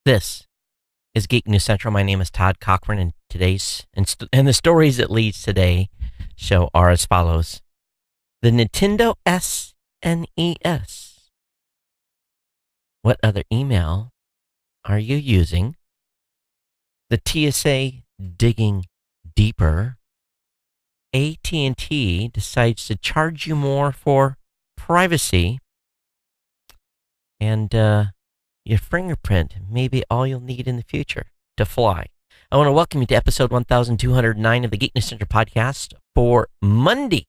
This is Geek News Central. My name is Todd Cochran, and the stories that leads today show are as follows: the Nintendo SNES. What other email are you using? The TSA digging deeper. AT&T decides to charge you more for privacy. And your fingerprint may be all you'll need in the future to fly. I want to welcome you to episode 1209 of the Geek News Central podcast for Monday,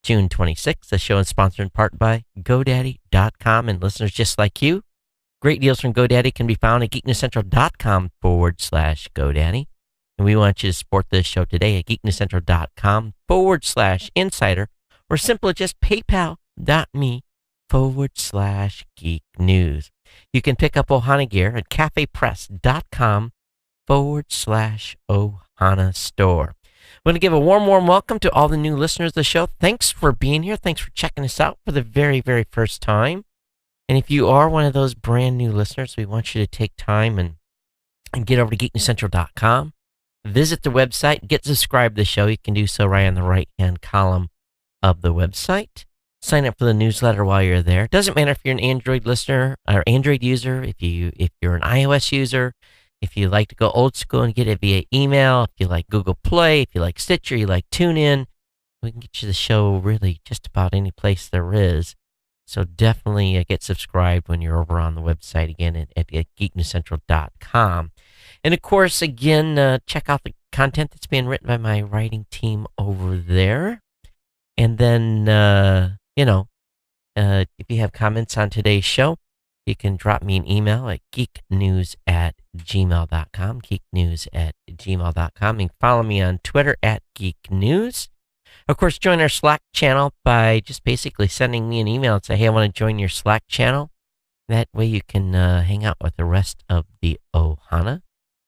June 26th. The show is sponsored in part by GoDaddy.com, and listeners just like you. Great deals from GoDaddy can be found at geeknewscentral.com/GoDaddy. And we want you to support this show today at geeknewscentral.com/insider, or simply just paypal.me/geek news. You can pick up Ohana gear at cafepress.com/Ohana store. I want to give a warm welcome to all the new listeners of the show. Thanks for being here. Thanks for checking us out for the very, very first time. And if you are one of those brand new listeners, we want you to take time and get over to geeknewscentral.com. Visit the website, get subscribed to the show. You can do so right on the right-hand column of the website. Sign up for the newsletter while you're there. It doesn't matter if you're an Android listener or Android user, if you're an iOS user, if you like to go old school and get it via email, if you like Google Play, if you like Stitcher, you like TuneIn, we can get you the show really just about any place there is. So definitely get subscribed when you're over on the website again at geeknewscentral.com. And of course, again, check out the content that's being written by my writing team over there. And then, if you have comments on today's show, you can drop me an email at geeknews@gmail.com, geeknews@gmail.com. You can follow me on Twitter at geeknews. Of course, join our Slack channel by just basically sending me an email and say, hey, I want to join your Slack channel. That way you can hang out with the rest of the Ohana.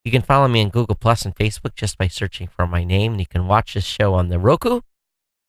You can follow me on Google Plus and Facebook just by searching for my name. And you can watch this show on the Roku,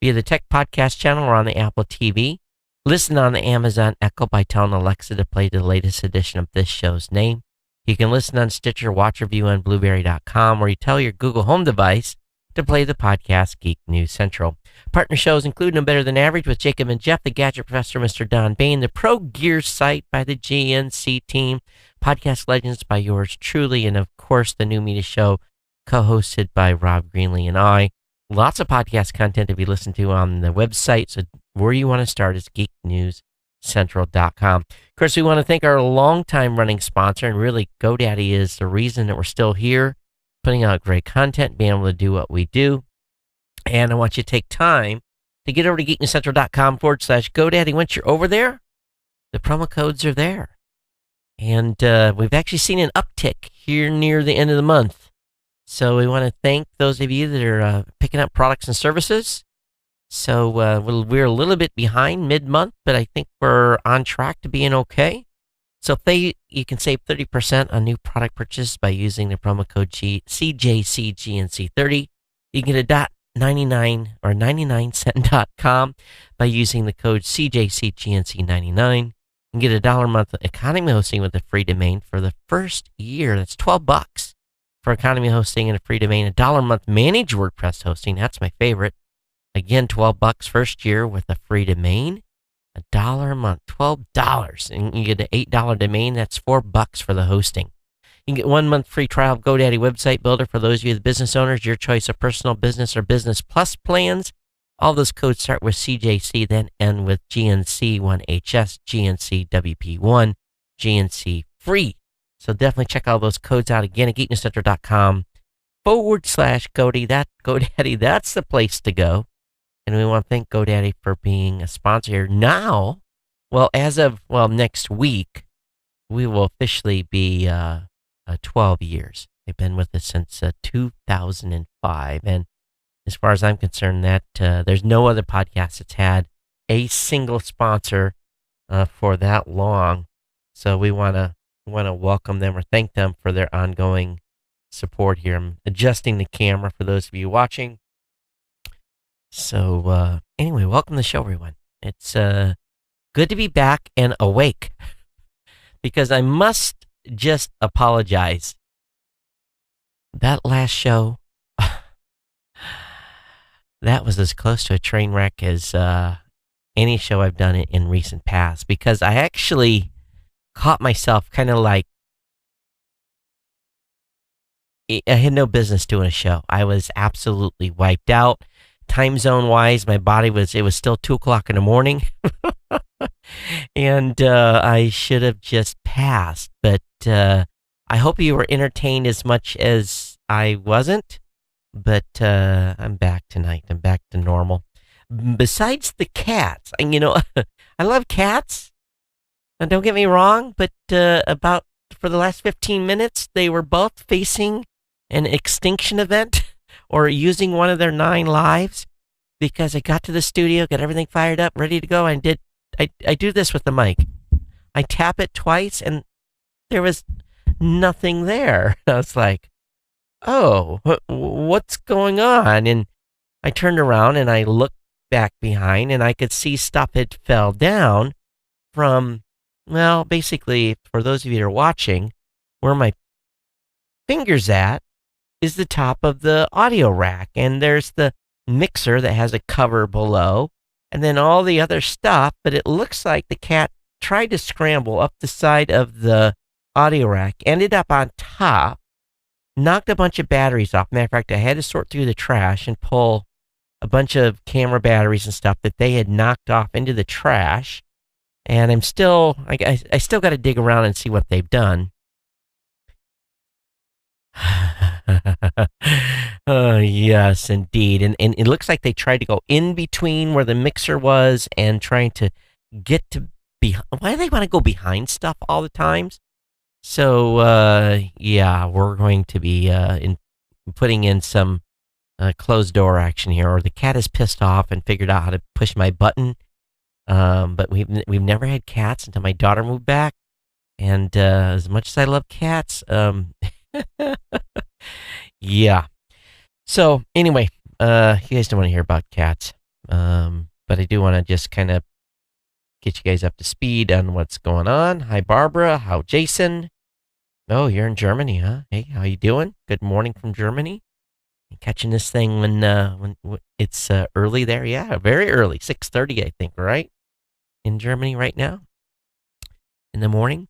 via the Tech Podcast channel, or on the Apple TV. Listen on the Amazon Echo by telling Alexa to play the latest edition of this show's name. You can listen on Stitcher, watch review on Blueberry.com, or you tell your Google Home device to play the podcast Geek News Central. Partner shows include No Better Than Average with Jacob and Jeff, the Gadget Professor, Mr. Don Bain, the Pro Gear site by the GNC team, Podcast Legends by yours truly, and of course the New Media Show co-hosted by Rob Greenlee and I. Lots of podcast content to be listened to on the website, so where you want to start is geeknewscentral.com. Of course, we want to thank our longtime running sponsor, and really GoDaddy is the reason that we're still here, putting out great content, being able to do what we do. And I want you to take time to get over to geeknewscentral.com/GoDaddy. Once you're over there, the promo codes are there. And we've actually seen an uptick here near the end of the month. So we want to thank those of you that are picking up products and services. So we're a little bit behind mid-month, but I think we're on track to being okay. So you can save 30% on new product purchases by using the promo code CJCGNC30. You can get a .99 or 99cent.com by using the code CJCGNC99. You can get a $1 a month economy hosting with a free domain for the first year. That's $12 for economy hosting and a free domain. A $1 a month managed WordPress hosting. That's my favorite. Again, $12 first year with a free domain. $1 a month, $12. And you get an $8 domain. That's $4 for the hosting. You can get 1 month free trial of GoDaddy Website Builder for those of you, the business owners, your choice of personal, business, or business plus plans. All those codes start with CJC, then end with GNC1HS, GNC WP1, GNC free. So definitely check all those codes out again at geeknewscentral.com/GoDaddy. That's the place to go. And we want to thank GoDaddy for being a sponsor here. Now, as of next week, we will officially be 12 years. They've been with us since 2005. And as far as I'm concerned, that there's no other podcast that's had a single sponsor for that long. So we want to welcome them or thank them for their ongoing support here. I'm adjusting the camera for those of you watching. So anyway, welcome to the show, everyone. It's good to be back and awake, because I must just apologize. That last show, that was as close to a train wreck as any show I've done in recent past, because I actually caught myself kind of like I had no business doing a show. I was absolutely wiped out. Time zone wise, my body it was still 2 o'clock in the morning. And I should have just passed. But I hope you were entertained as much as I wasn't. But I'm back tonight. I'm back to normal. Besides the cats, and I love cats. And don't get me wrong, but about for the last 15 minutes, they were both facing an extinction event or using one of their 9 lives, because I got to the studio, got everything fired up, ready to go. I do this with the mic. I tap it twice, and there was nothing there. I was like, oh, what's going on? And I turned around and I looked back behind, and I could see stuff had fell down from, well, basically, for those of you that are watching, where my finger's at is the top of the audio rack, and there's the mixer that has a cover below, and then all the other stuff. But it looks like the cat tried to scramble up the side of the audio rack, ended up on top, knocked a bunch of batteries off. Matter of fact, I had to sort through the trash and pull a bunch of camera batteries and stuff that they had knocked off into the trash. And I still got to dig around and see what they've done. Oh, yes, indeed. And it looks like they tried to go in between where the mixer was and trying to get to why do they want to go behind stuff all the times? So, yeah, we're going to be putting in some closed door action here, or the cat is pissed off and figured out how to push my button. But we've never had cats until my daughter moved back. And as much as I love cats, yeah. So anyway, you guys don't want to hear about cats, but I do want to just kind of get you guys up to speed on what's going on. Hi, Barbara. How, Jason? Oh, you're in Germany, huh? Hey, how you doing? Good morning from Germany. You catching this thing when it's early there? Yeah, very early, 6:30, I think, right? In Germany right now, in the morning.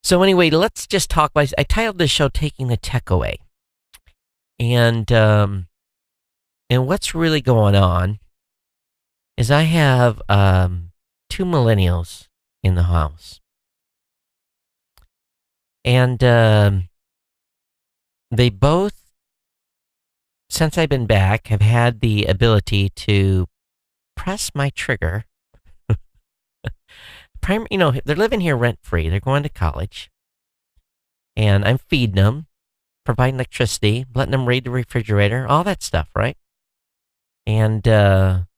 So anyway, let's just talk about. I titled this show "Taking the Tech Away," and what's really going on is I have 2 millennials in the house, and they both, since I've been back, have had the ability to press my trigger. They're living here rent-free. They're going to college. And I'm feeding them, providing electricity, letting them raid the refrigerator, all that stuff, right? And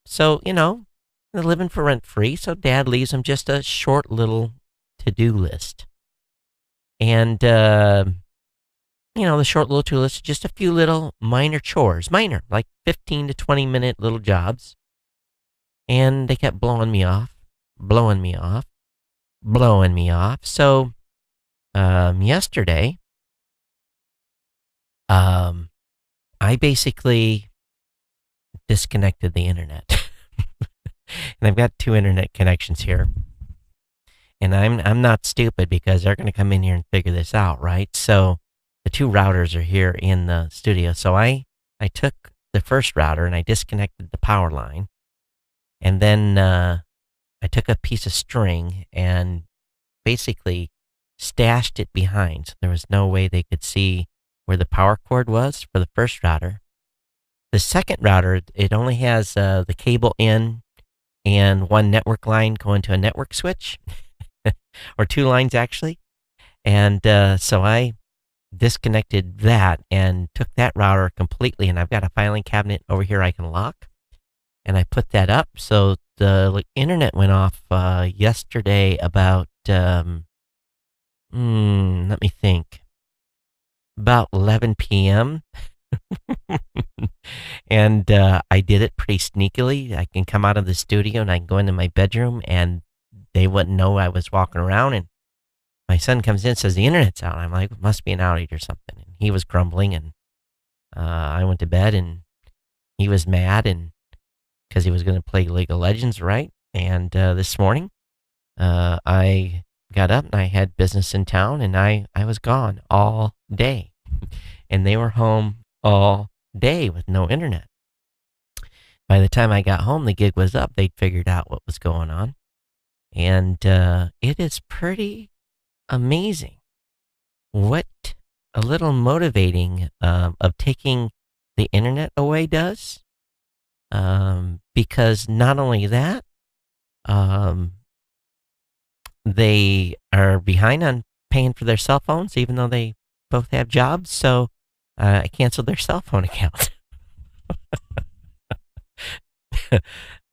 so, they're living for rent-free, so Dad leaves them just a short little to-do list. And, the short little to-do list is just a few little minor chores. Minor, like 15 to 20-minute little jobs. And they kept blowing me off. So, yesterday, I basically disconnected the internet. And I've got 2 internet connections here. And I'm not stupid, because they're going to come in here and figure this out, right? So the 2 routers are here in the studio. So I took the first router and I disconnected the power line. And then I took a piece of string and basically stashed it behind. So there was no way they could see where the power cord was for the first router. The second router, it only has the cable in and 1 network line going to a network switch, or 2 lines actually. And so I disconnected that and took that router completely. And I've got a filing cabinet over here I can lock. And I put that up. So the internet went off yesterday about, let me think, about 11 p.m. And I did it pretty sneakily. I can come out of the studio and I can go into my bedroom and they wouldn't know I was walking around. And my son comes in and says, the internet's out. I'm like, it must be an outage or something. And he was grumbling, and I went to bed, and he was mad, and because he was going to play League of Legends, right? And this morning, I got up and I had business in town, and I was gone all day. And they were home all day with no internet. By the time I got home, the gig was up. They'd figured out what was going on. And it is pretty amazing what a little motivating of taking the internet away does. Because not only that, they are behind on paying for their cell phones, even though they both have jobs. So I canceled their cell phone account.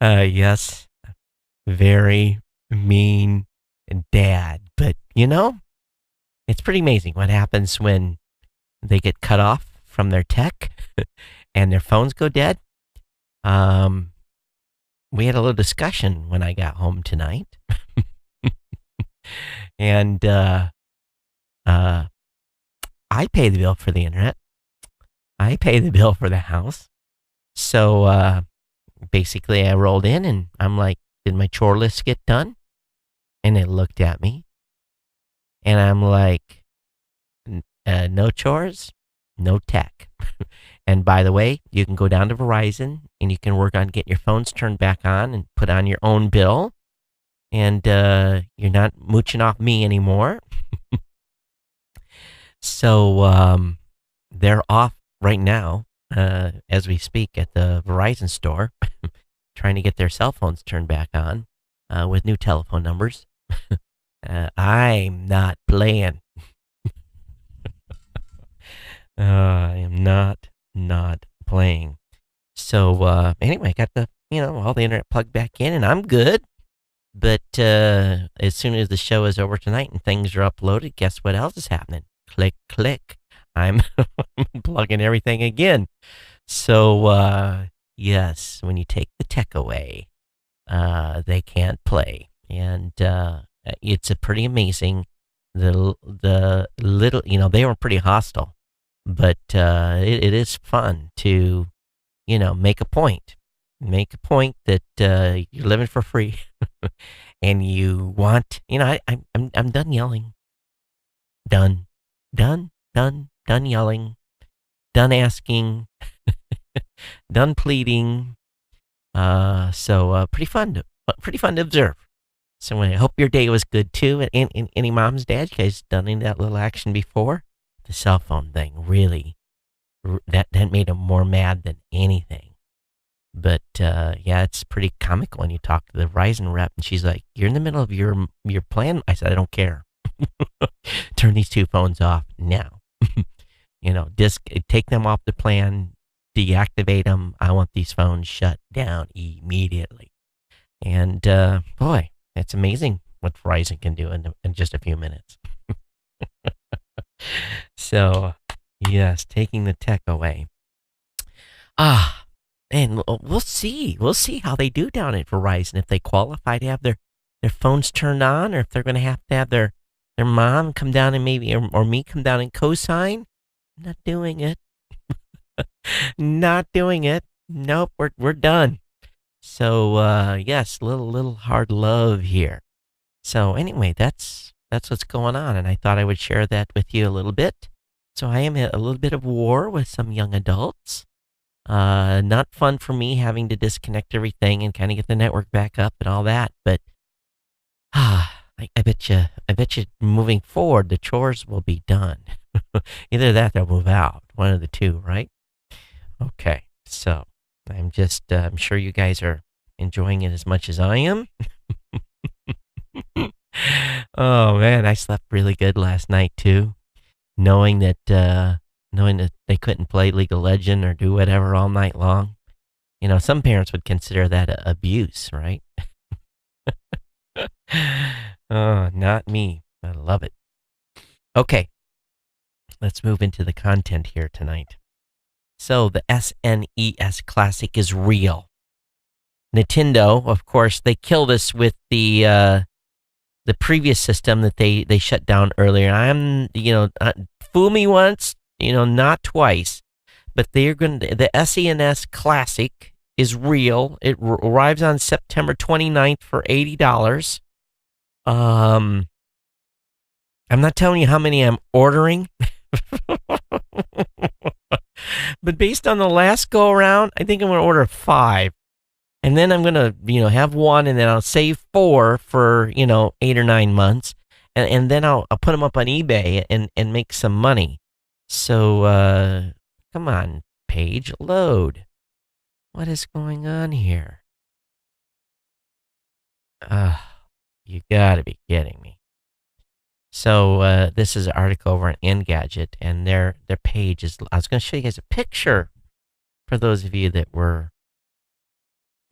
Yes, very mean dad. But, it's pretty amazing what happens when they get cut off from their tech and their phones go dead. We had a little discussion when I got home tonight. And I pay the bill for the internet. I pay the bill for the house. So basically I rolled in and I'm like, did my chore list get done? And it looked at me. And I'm like, no chores, no tech. And by the way, you can go down to Verizon and you can work on getting your phones turned back on and put on your own bill. And you're not mooching off me anymore. So they're off right now, as we speak, at the Verizon store, trying to get their cell phones turned back on with new telephone numbers. I'm not playing. I am not playing. So anyway, I got the all the internet plugged back in, and I'm good. But as soon as the show is over tonight and things are uploaded, guess what else is happening? Click, click. I'm plugging everything again. So yes, when you take the tech away, they can't play, and it's a pretty amazing. The little, they were pretty hostile, but it is fun to, make a point. Make a point that you're living for free, and you want, I'm done yelling. Done yelling. Done asking. Done pleading. So pretty fun to observe. So I hope your day was good too. And any moms, dads, you guys done any of that little action before? The cell phone thing really that made them more mad than anything. But yeah, it's pretty comical when you talk to the Verizon rep, and she's like, "You're in the middle of your plan." I said, "I don't care. Turn these two phones off now. Take them off the plan, deactivate them. I want these phones shut down immediately." And boy, it's amazing what Verizon can do in just a few minutes. So yes, taking the tech away. And we'll see. We'll see how they do down at Verizon, if they qualify to have their phones turned on, or if they're going to have their mom come down and maybe, or me come down and co-sign. I'm not doing it. Not doing it. Nope, we're done. So yes, little hard love here. So anyway, that's what's going on, and I thought I would share that with you a little bit. So I am at a little bit of war with some young adults. Not fun for me having to disconnect everything and kind of get the network back up and all that. But I bet you moving forward, the chores will be done. Either that or they'll move out. One of the two, right? Okay. So I'm sure you guys are enjoying it as much as I am. Oh man, I slept really good last night too, knowing that they couldn't play League of Legends or do whatever all night long. Some parents would consider that abuse, right? Oh, not me. I love it. Okay, let's move into the content here tonight. So the SNES Classic is real. Nintendo, of course, they killed us with the the previous system that they shut down earlier. I'm, fool me once, not twice. But they're going to, the SENS Classic is real. It arrives on September 29th for $80. I'm not telling you how many I'm ordering. But based on the last go around, I think I'm going to order 5. And then I'm going to, have 1, and then I'll save 4 for, 8 or 9 months. And then I'll put them up on eBay and make some money. So, come on, page, load. What is going on here? You gotta be kidding me. So this is an article over on Engadget, and their page is. I was going to show you guys a picture for those of you that were.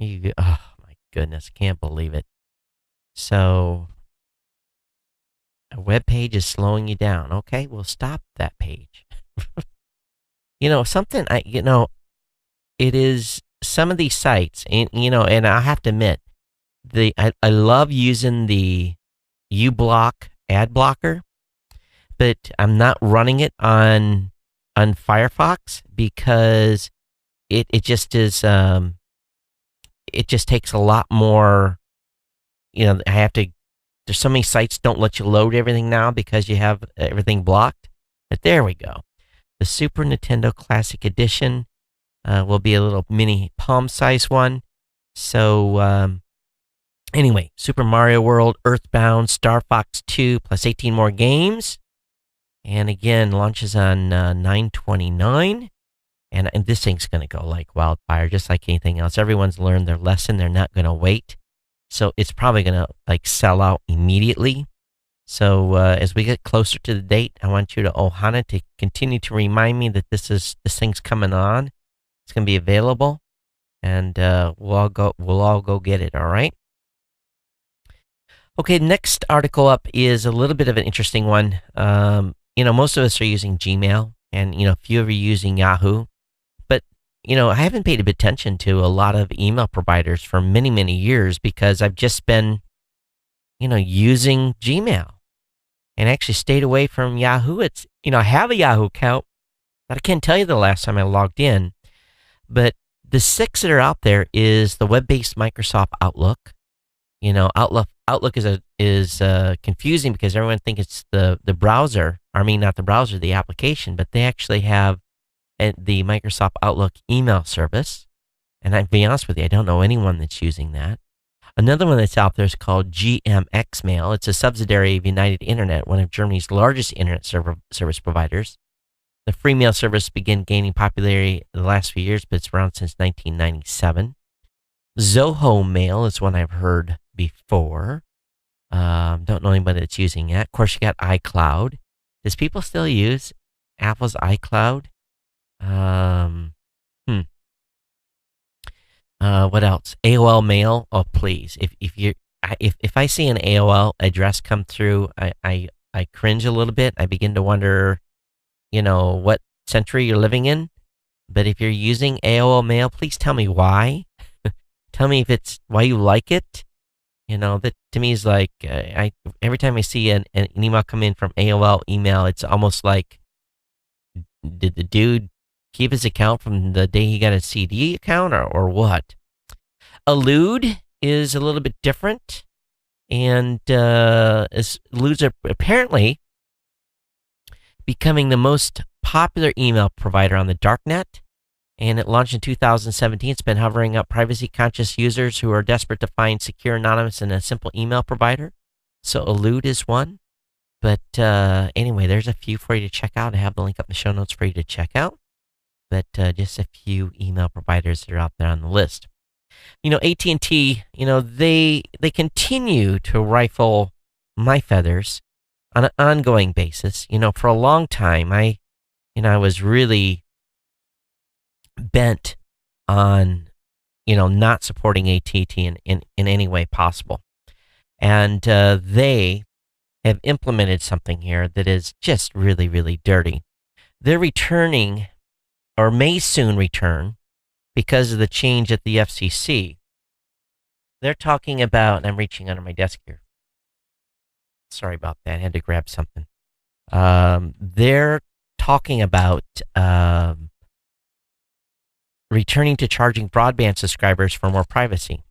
Oh my goodness, can't believe it. So a web page is slowing you down. Okay, we'll stop that page. Something it is some of these sites, and and I have to admit, I love using the uBlock ad blocker, but I'm not running it on Firefox because it just is it just takes a lot more. I have to. There's so many sites don't let you load everything now because you have everything blocked. But there we go. The Super Nintendo Classic Edition will be a little mini palm-sized one. So anyway, Super Mario World, Earthbound, Star Fox 2, plus 18 more games. And again, launches on 9/29. And this thing's going to go like wildfire, just like anything else. Everyone's learned their lesson. They're not going to wait. So it's probably going to sell out immediately. So as we get closer to the date, I want you to Ohana to continue to remind me that this thing's coming on. It's going to be available, and we'll all go get it. All right. Okay. Next article up is a little bit of an interesting one. Most of us are using Gmail, and a few of you are using Yahoo. But I haven't paid a bit attention to a lot of email providers for many, many years because I've just been, using Gmail, and actually stayed away from Yahoo. It's, I have a Yahoo account, but I can't tell you the last time I logged in. But the 6 that are out there is the web-based Microsoft Outlook. Outlook is confusing because everyone thinks it's the browser. I mean, not the browser, the application, but they actually have the Microsoft Outlook email service. And I'll be honest with you, I don't know anyone that's using that. Another one that's out there is called GMX Mail. It's a subsidiary of United Internet, one of Germany's largest internet service providers. The free mail service began gaining popularity in the last few years, but it's around since 1997. Zoho Mail is one I've heard before. Don't know anybody that's using that. Of course, you got iCloud. Does people still use Apple's iCloud? What else? AOL Mail. Oh, please. If I see an AOL address come through, I cringe a little bit. I begin to wonder, what century you're living in. But if you're using AOL Mail, please tell me why. Tell me if it's why you like it. That to me is like every time I see an email come in from AOL email, it's almost like, did the dude keep his account from the day he got a CD account or what? Allude is a little bit different, and Alludes are apparently becoming the most popular email provider on the darknet. And it launched in 2017. It's been hovering up privacy-conscious users who are desperate to find secure, anonymous, and a simple email provider. So Allude is one. But anyway, there's a few for you to check out. I have the link up in the show notes for you to check out. But just a few email providers that are out there on the list. AT&T, they continue to rifle my feathers on an ongoing basis. For a long time, I was really bent on, not supporting AT&T in any way possible. And they have implemented something here that is just really, really dirty. They're returning, or may soon return, because of the change at the FCC. They're talking about, and I'm reaching under my desk here. Sorry about that. I had to grab something. They're talking about returning to charging broadband subscribers for more privacy.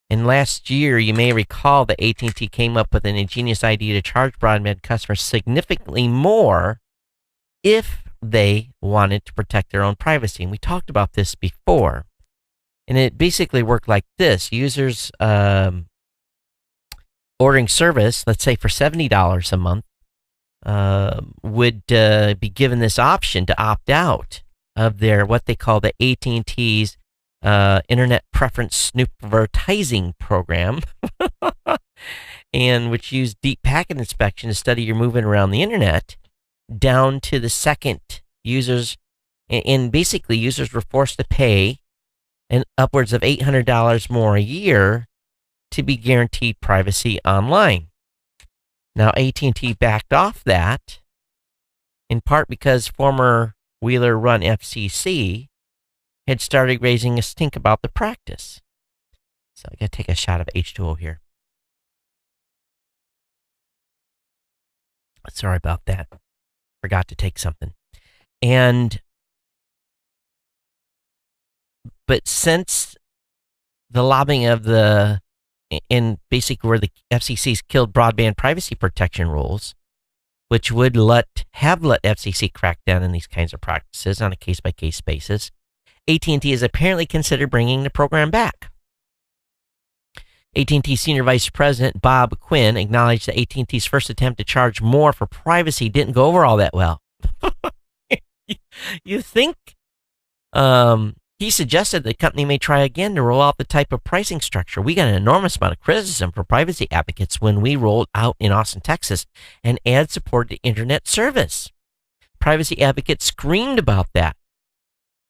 And last year, you may recall that AT&T came up with an ingenious idea to charge broadband customers significantly more if they wanted to protect their own privacy. And we talked about this before. And it basically worked like this. Users ordering service, let's say for $70 a month, would be given this option to opt out of their what they call the AT&T's Internet Preference Snoopertising program, and which used deep packet inspection to study your movement around the internet down to the second. Users, and basically users were forced to pay upwards of $800 more a year to be guaranteed privacy online. Now, AT&T backed off that, in part because former Wheeler-run FCC had started raising a stink about the practice. So I got to take a shot of H2O here. Sorry about that. Forgot to take something. But since the lobbying of in basically where the FCC's killed broadband privacy protection rules, which would have let FCC crack down on these kinds of practices on a case-by-case basis, AT&T has apparently considered bringing the program back. AT&T Senior Vice President Bob Quinn acknowledged that AT&T's first attempt to charge more for privacy didn't go over all that well. You think he suggested the company may try again to roll out the type of pricing structure. We got an enormous amount of criticism for privacy advocates when we rolled out in Austin, Texas, an ad-supported internet service. Privacy advocates screamed about that.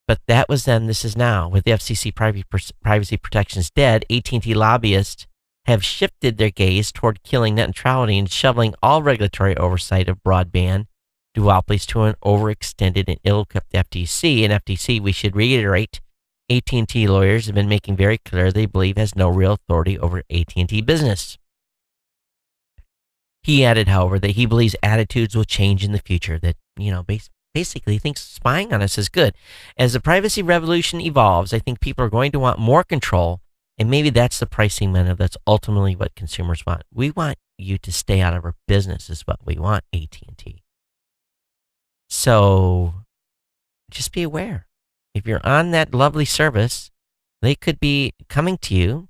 But that was then, this is now. With the FCC privacy protections dead, AT&T lobbyists have shifted their gaze toward killing net neutrality and shoveling all regulatory oversight of broadband duopolies to an overextended and ill-equipped FTC. And FTC, we should reiterate, AT&T lawyers have been making very clear they believe has no real authority over AT&T business. He added, however, that he believes attitudes will change in the future, that, basically thinks spying on us is good. As the privacy revolution evolves, I think people are going to want more control, and maybe that's the pricing menu. That's ultimately what consumers want. We want you to stay out of our business is what we want, AT&T. So just be aware. If you're on that lovely service, they could be coming to you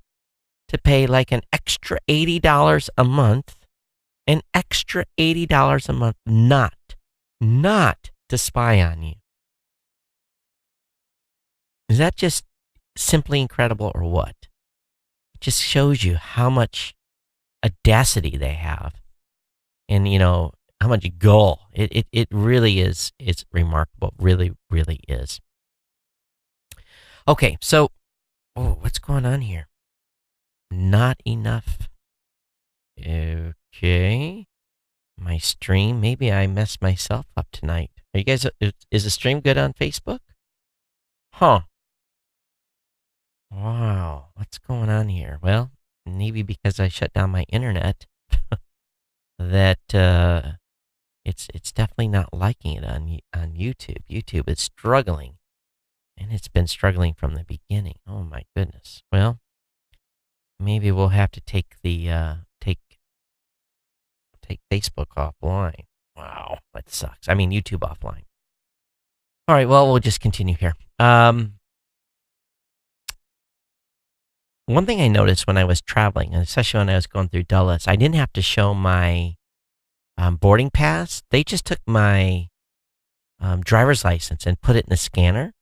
to pay like an extra $80 a month, not to spy on you. Is that just simply incredible or what? It just shows you how much audacity they have, and how much gall. It really is. It's remarkable. Really, really is. Okay, so what's going on here? Not enough. Okay. My stream, maybe I messed myself up tonight. Are you guys, is the stream good on Facebook? Huh. Wow, what's going on here? Well, maybe because I shut down my internet, that it's definitely not liking it on YouTube. YouTube is struggling, and it's been struggling from the beginning. Oh my goodness. Well, maybe we'll have to take Facebook offline. Wow, that sucks. I mean, YouTube offline. All right, well, we'll just continue here. One thing I noticed when I was traveling, and especially when I was going through Dulles, I didn't have to show my boarding pass. They just took my driver's license and put it in the scanner.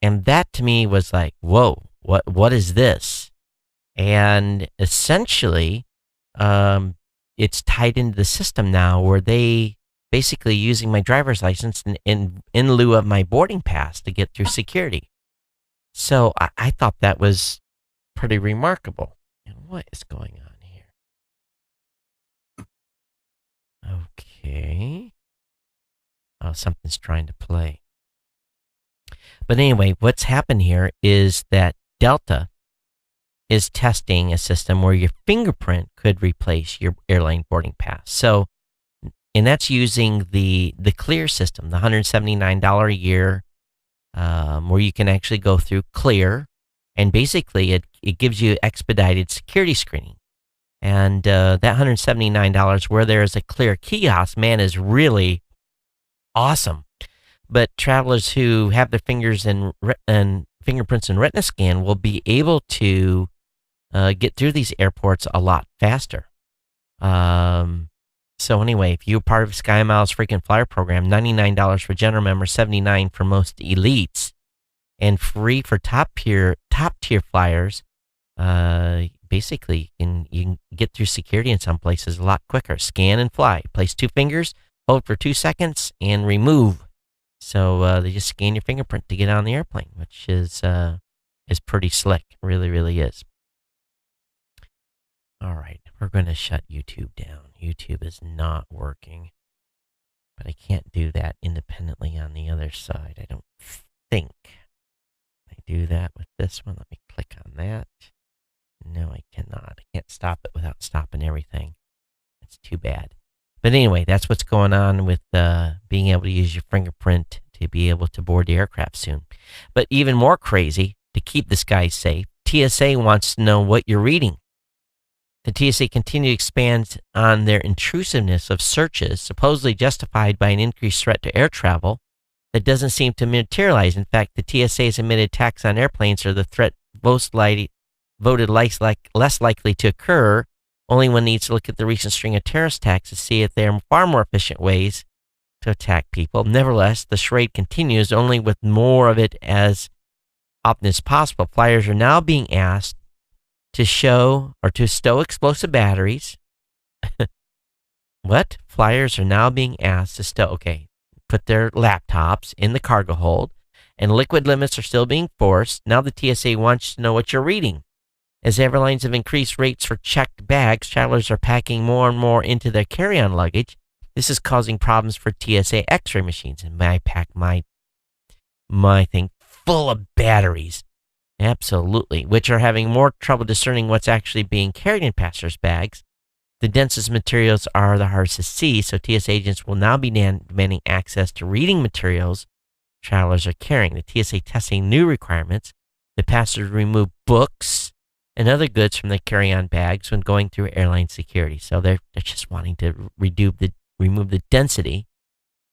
And that to me was like, whoa, what is this? And essentially, it's tied into the system now where they basically using my driver's license in lieu of my boarding pass to get through security. So I thought that was pretty remarkable. And what is going on here? Okay. Oh, something's trying to play. But anyway, what's happened here is that Delta is testing a system where your fingerprint could replace your airline boarding pass. So, and that's using the Clear system, the $179 a year, where you can actually go through Clear, and basically it gives you expedited security screening. And that $179, where there is a Clear kiosk, man, is really awesome. But travelers who have their fingers and fingerprints and retina scan will be able to get through these airports a lot faster. So anyway, if you're part of SkyMiles frequent flyer program, $99 for general members, $79 for most elites, and free for top tier flyers. Basically, you can get through security in some places a lot quicker. Scan and fly. Place 2 fingers, hold for 2 seconds, and remove. So they just scan your fingerprint to get on the airplane, which is pretty slick. Really, really is. All right, we're going to shut YouTube down. YouTube is not working, but I can't do that independently on the other side, I don't think. I do that with this one. Let me click on that. No, I cannot. I can't stop it without stopping everything. That's too bad. But anyway, that's what's going on with being able to use your fingerprint to be able to board the aircraft soon. But even more crazy, to keep this guy safe, TSA wants to know what you're reading. The TSA continue to expand on their intrusiveness of searches, supposedly justified by an increased threat to air travel that doesn't seem to materialize. In fact, the TSA has admitted attacks on airplanes are the threat voted less likely to occur. Only one needs to look at the recent string of terrorist attacks to see if there are far more efficient ways to attack people. Nevertheless, the charade continues, only with more of it as often as possible. Flyers are now being asked to stow explosive batteries. What? Flyers are now being asked to put their laptops in the cargo hold, and liquid limits are still being forced. Now the TSA wants to know what you're reading. As airlines have increased rates for checked bags, travelers are packing more and more into their carry-on luggage. This is causing problems for TSA X-ray machines. And I pack my thing full of batteries. Absolutely. Which are having more trouble discerning what's actually being carried in passengers' bags. The densest materials are the hardest to see, so TSA agents will now be demanding access to reading materials travelers are carrying. The TSA testing new requirements. The passengers remove books and other goods from their carry-on bags when going through airline security. So they're just wanting to remove the density.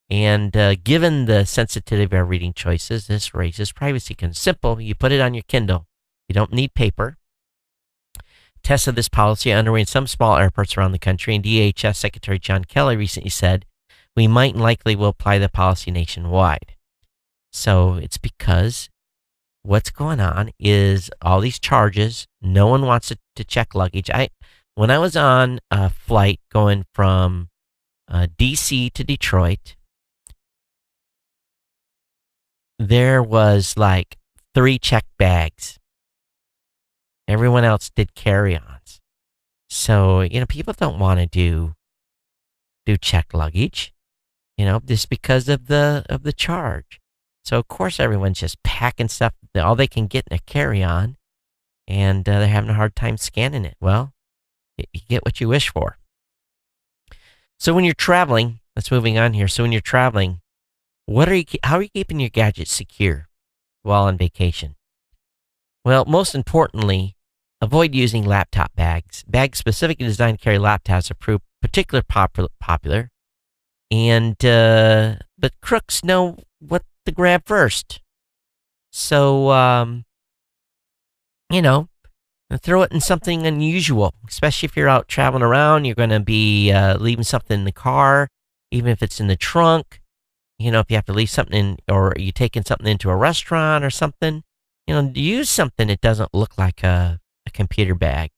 And given the sensitivity of our reading choices, this raises privacy concerns. Simple, you put it on your Kindle. You don't need paper. Tests of this policy are underway in some small airports around the country, and DHS Secretary John Kelly recently said, we might and likely will apply the policy nationwide. So it's because what's going on is all these charges. No one wants to check luggage. When I was on a flight going from DC to Detroit, there was like 3 checked bags. Everyone else did carry-ons. So, people don't want to do checked luggage, just because of the charge. So, of course, everyone's just packing stuff, all they can get in a carry-on, and they're having a hard time scanning it. Well, you get what you wish for. So when you're traveling, let's moving on here. So when you're traveling, how are you keeping your gadgets secure while on vacation? Well, most importantly, avoid using laptop bags. Bags specifically designed to carry laptops are proved particularly popular. And but crooks know what to grab first. So throw it in something unusual, especially if you're out traveling around. You're going to be leaving something in the car, even if it's in the trunk. If you have to leave something in, or you're taking something into a restaurant or something, use something that doesn't look like a computer bag.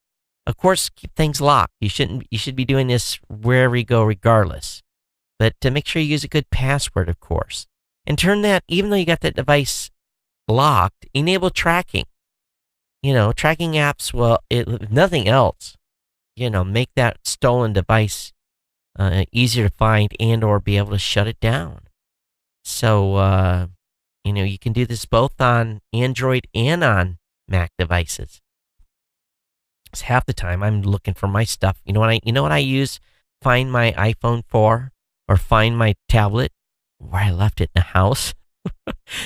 Of course, keep things locked. You should be doing this wherever you go, regardless. But to make sure you use a good password, of course. And turn that, even though you got that device locked, enable tracking. Tracking apps, if nothing else, make that stolen device easier to find and or be able to shut it down. So, you can do this both on Android and on Mac devices. 'Cause half the time I'm looking for my stuff. You know what I use Find My iPhone for, or Find My tablet, where I left it in the house,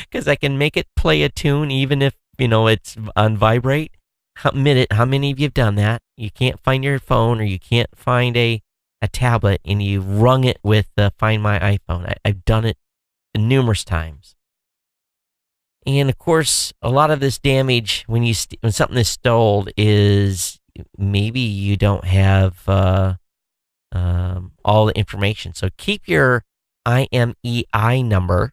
because I can make it play a tune even if it's on vibrate. Admit it. How many of you have done that? You can't find your phone, or you can't find a tablet, and you rung it with Find My iPhone. I've done it numerous times. And of course, a lot of this damage when something is stolen is maybe you don't have all the information. So keep your IMEI number,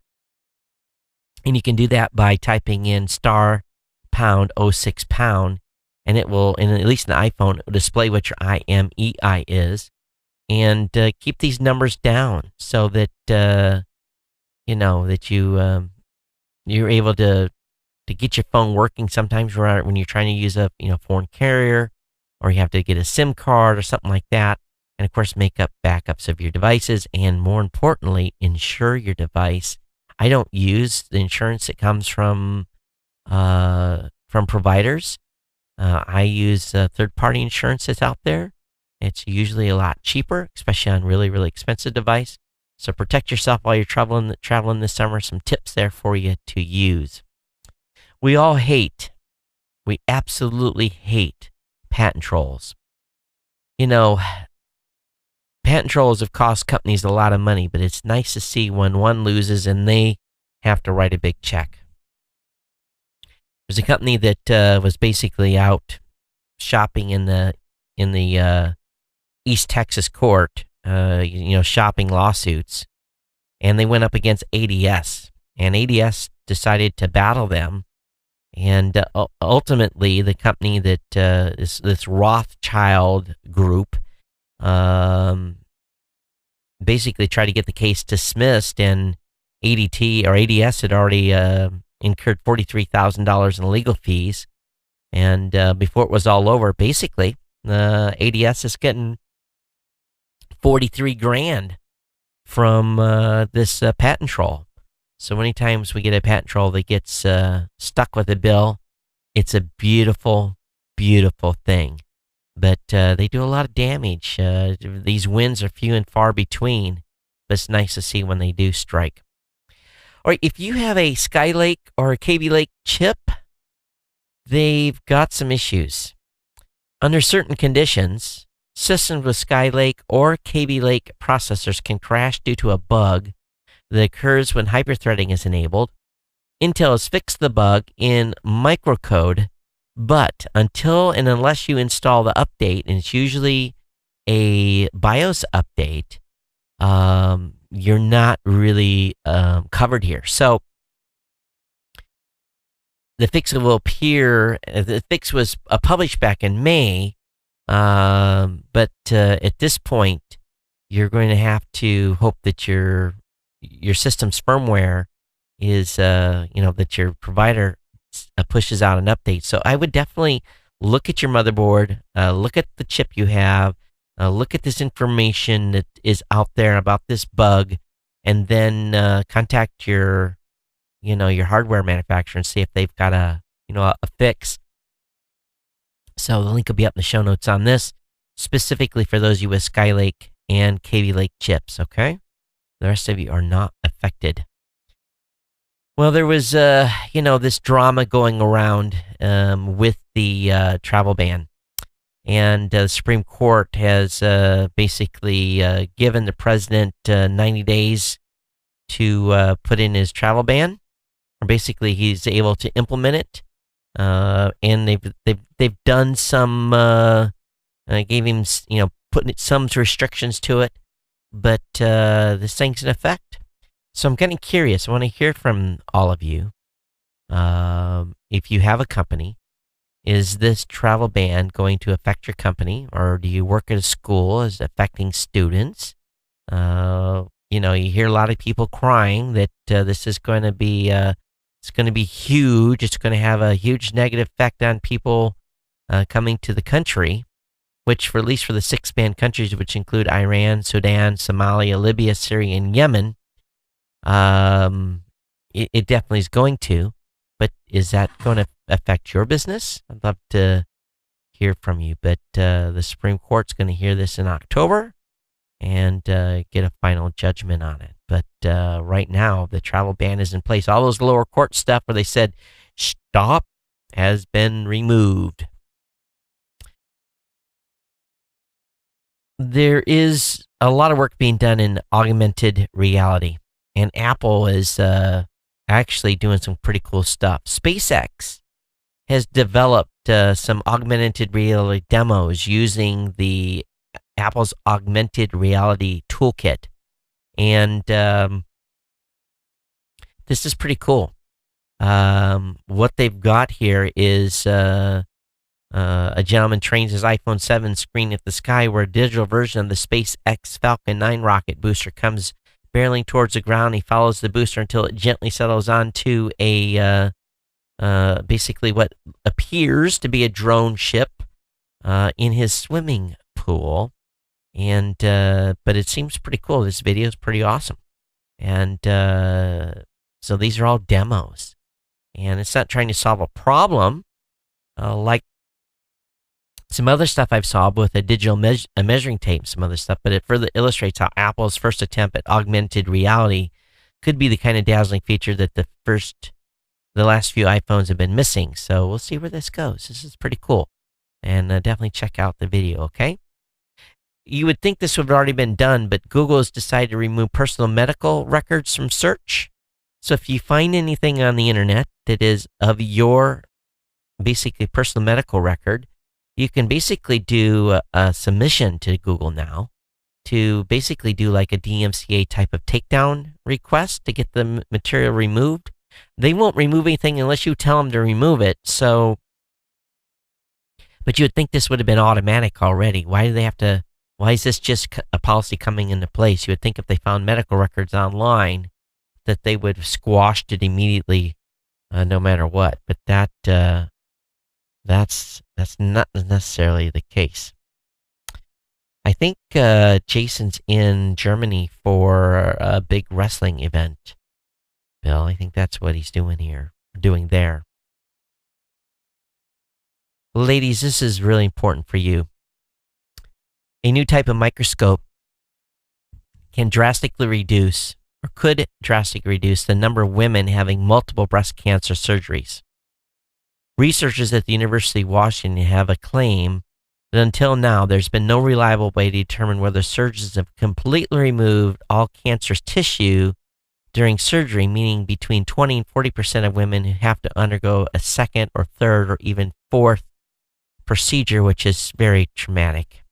and you can do that by typing in star pound 06 pound, and it will, and at least in the iPhone, it will display what your IMEI is, and keep these numbers down so that you're able to get your phone working. Sometimes when you're trying to use a foreign carrier, or you have to get a SIM card or something like that. And of course, make up backups of your devices, and more importantly, insure your device. I don't use the insurance that comes from providers. I use third-party insurance that's out there. It's usually a lot cheaper, especially on really, really expensive device. So protect yourself while you're traveling this summer. Some tips there for you to use. We absolutely hate patent trolls. Patent trolls have cost companies a lot of money, but it's nice to see when one loses and they have to write a big check. There's a company that was basically out shopping in the East Texas court, shopping lawsuits, and they went up against ADS, and ADS decided to battle them, and ultimately the company that this Rothschild group basically tried to get the case dismissed, and ADS had already incurred $43,000 in legal fees, and before it was all over, basically ADS is getting $43,000 from this patent troll. So many times we get a patent troll that gets stuck with a bill. It's a beautiful, beautiful thing. But they do a lot of damage. These wins are few and far between, but it's nice to see when they do strike. All right, if you have a Skylake or a Kaby Lake chip, they've got some issues. Under certain conditions, systems with Skylake or Kaby Lake processors can crash due to a bug that occurs when hyperthreading is enabled. Intel has fixed the bug in microcode, but until and unless you install the update, and it's usually a BIOS update, you're not really covered here. So the fix will appear. The fix was published back in May, but at this point, you're going to have to hope that your system's firmware is, that your provider pushes out an update. So I would definitely look at your motherboard, look at the chip you have, look at this information that is out there about this bug, and then contact your hardware manufacturer and see if they've got a fix. So the link will be up in the show notes on this, specifically for those of you with Skylake and Kaby Lake chips, okay? The rest of you are not affected. Well, there was, this drama going around with the travel ban. And the Supreme Court has basically given the president 90 days to put in his travel ban. Or basically, he's able to implement it. And they've done some, gave him, putting some restrictions to it. But this thing's in effect. So I'm getting curious. I want to hear from all of you. If you have a company, is this travel ban going to affect your company, or do you work at a school? Is it affecting students? You hear a lot of people crying that this is going to be it's going to be huge. It's going to have a huge negative effect on people coming to the country, which, at least for the 6 banned countries, which include Iran, Sudan, Somalia, Libya, Syria, and Yemen, it definitely is going to. But is that going to affect your business? I'd love to hear from you. But the Supreme Court's going to hear this in October and get a final judgment on it. But right now, the travel ban is in place. All those lower court stuff where they said, stop, has been removed. There is a lot of work being done in augmented reality, and Apple is actually doing some pretty cool stuff. SpaceX has developed some augmented reality demos using the Apple's augmented reality toolkit, and this is pretty cool. What they've got here is a gentleman trains his iPhone 7 screen at the sky, where a digital version of the SpaceX Falcon 9 rocket booster comes barreling towards the ground. He follows the booster until it gently settles onto a basically what appears to be a drone ship in his swimming pool. And but it seems pretty cool. This video is pretty awesome. And so these are all demos. And it's not trying to solve a problem like some other stuff I've solved with a digital measuring tape, some other stuff, but it further illustrates how Apple's first attempt at augmented reality could be the kind of dazzling feature that the last few iPhones have been missing. So we'll see where this goes. This is pretty cool. And definitely check out the video, okay? You would think this would have already been done, but Google has decided to remove personal medical records from search. So if you find anything on the internet that is of your basically personal medical record, you can basically do a submission to Google now to basically do like a DMCA type of takedown request to get the material removed. They won't remove anything unless you tell them to remove it. So, but you would think this would have been automatic already. Why is this just a policy coming into place? You would think if they found medical records online that they would have squashed it immediately, no matter what. But that's not necessarily the case. I think Jason's in Germany for a big wrestling event. Bill, I think that's what he's doing there. Ladies, this is really important for you. A new type of microscope could drastically reduce the number of women having multiple breast cancer surgeries. Researchers at the University of Washington have a claim that until now there's been no reliable way to determine whether surgeons have completely removed all cancerous tissue during surgery, meaning between 20 and 40% of women who have to undergo a second or third or even fourth procedure, which is very traumatic.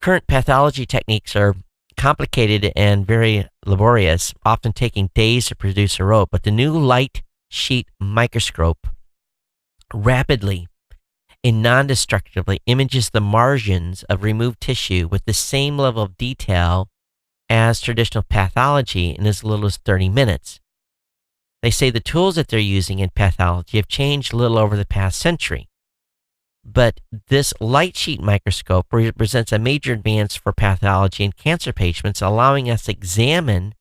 Current pathology techniques are complicated and very laborious, often taking days to produce a rope, but the new light sheet microscope rapidly and non-destructively images the margins of removed tissue with the same level of detail as traditional pathology in as little as 30 minutes. They say the tools that they're using in pathology have changed a little over the past century, but this light sheet microscope represents a major advance for pathology in cancer patients, allowing us to examine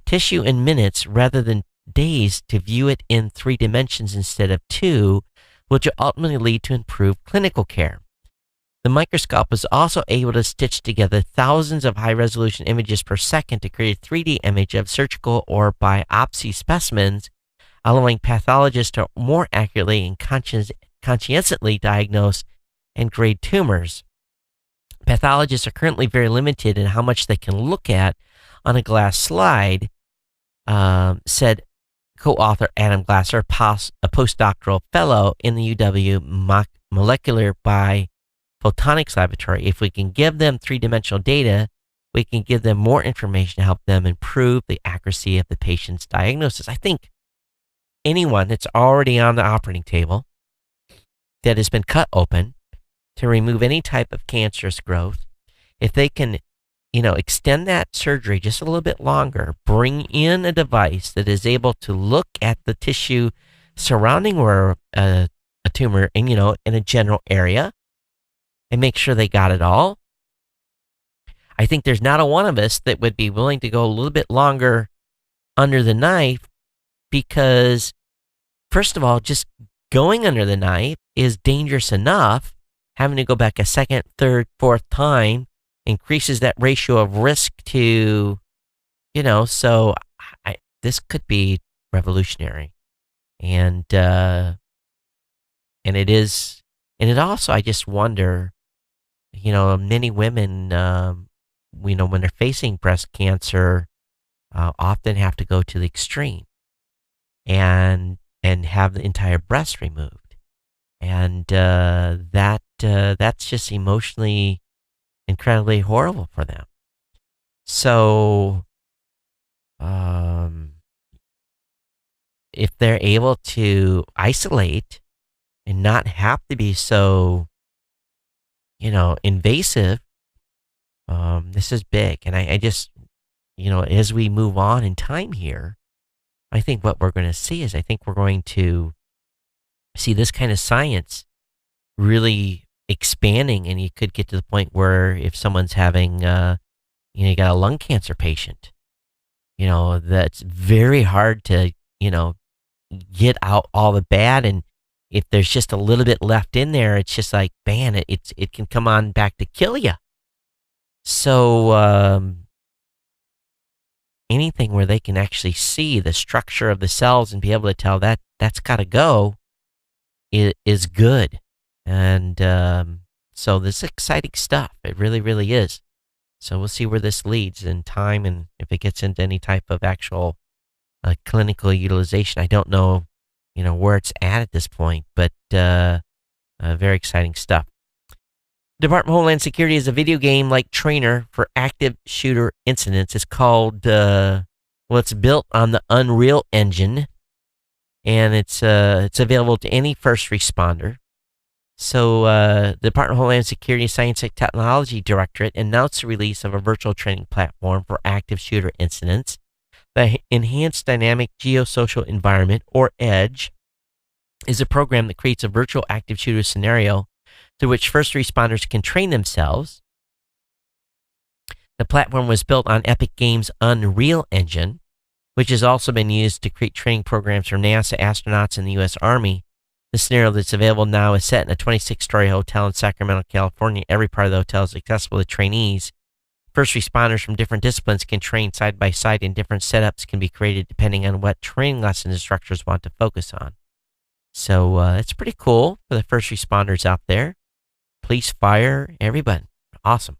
tissue in minutes rather than days to view it in 3 dimensions instead of 2, which will ultimately lead to improved clinical care. The microscope is also able to stitch together thousands of high-resolution images per second to create a 3D image of surgical or biopsy specimens, allowing pathologists to more accurately and conscientiously diagnose and grade tumors. Pathologists are currently very limited in how much they can look at on a glass slide, said co-author Adam Glasser, a postdoctoral fellow in the UW Molecular Biophotonics Laboratory. If we can give them 3-dimensional data, we can give them more information to help them improve the accuracy of the patient's diagnosis. I think anyone that's already on the operating table that has been cut open to remove any type of cancerous growth, if they can extend that surgery just a little bit longer, bring in a device that is able to look at the tissue surrounding where a tumor in a general area and make sure they got it all. I think there's not a one of us that would be willing to go a little bit longer under the knife because, first of all, just going under the knife is dangerous enough. Having to go back a second, third, fourth time increases that ratio of risk to, so this could be revolutionary. And it is, and it also, I just wonder, many women, when they're facing breast cancer, often have to go to the extreme and have the entire breast removed. And that's just emotionally incredibly horrible for them. So, if they're able to isolate and not have to be so, invasive, this is big. And I just, as we move on in time here, I think what we're going to see is I think we're going to see this kind of science really expanding, and you could get to the point where if someone's having, you got a lung cancer patient, that's very hard to, get out all the bad, and if there's just a little bit left in there, it's just like, man, it can come on back to kill you. So anything where they can actually see the structure of the cells and be able to tell that's got to go is good. And so this is exciting stuff. It really, really is. So we'll see where this leads in time, and if it gets into any type of actual clinical utilization. I don't know, where it's at this point, but very exciting stuff. Department of Homeland Security is a video game-like trainer for active shooter incidents. It's called, it's built on the Unreal Engine, and it's available to any first responder. So the Department of Homeland Security Science and Technology Directorate announced the release of a virtual training platform for active shooter incidents. The Enhanced Dynamic Geosocial Environment, or EDGE, is a program that creates a virtual active shooter scenario through which first responders can train themselves. The platform was built on Epic Games' Unreal Engine, which has also been used to create training programs for NASA astronauts and the U.S. Army. The scenario that's available now is set in a 26-story hotel in Sacramento, California. Every part of the hotel is accessible to trainees. First responders from different disciplines can train side by side, and different setups can be created depending on what training lesson instructors want to focus on. So it's pretty cool for the first responders out there. Police, fire, everybody. Awesome.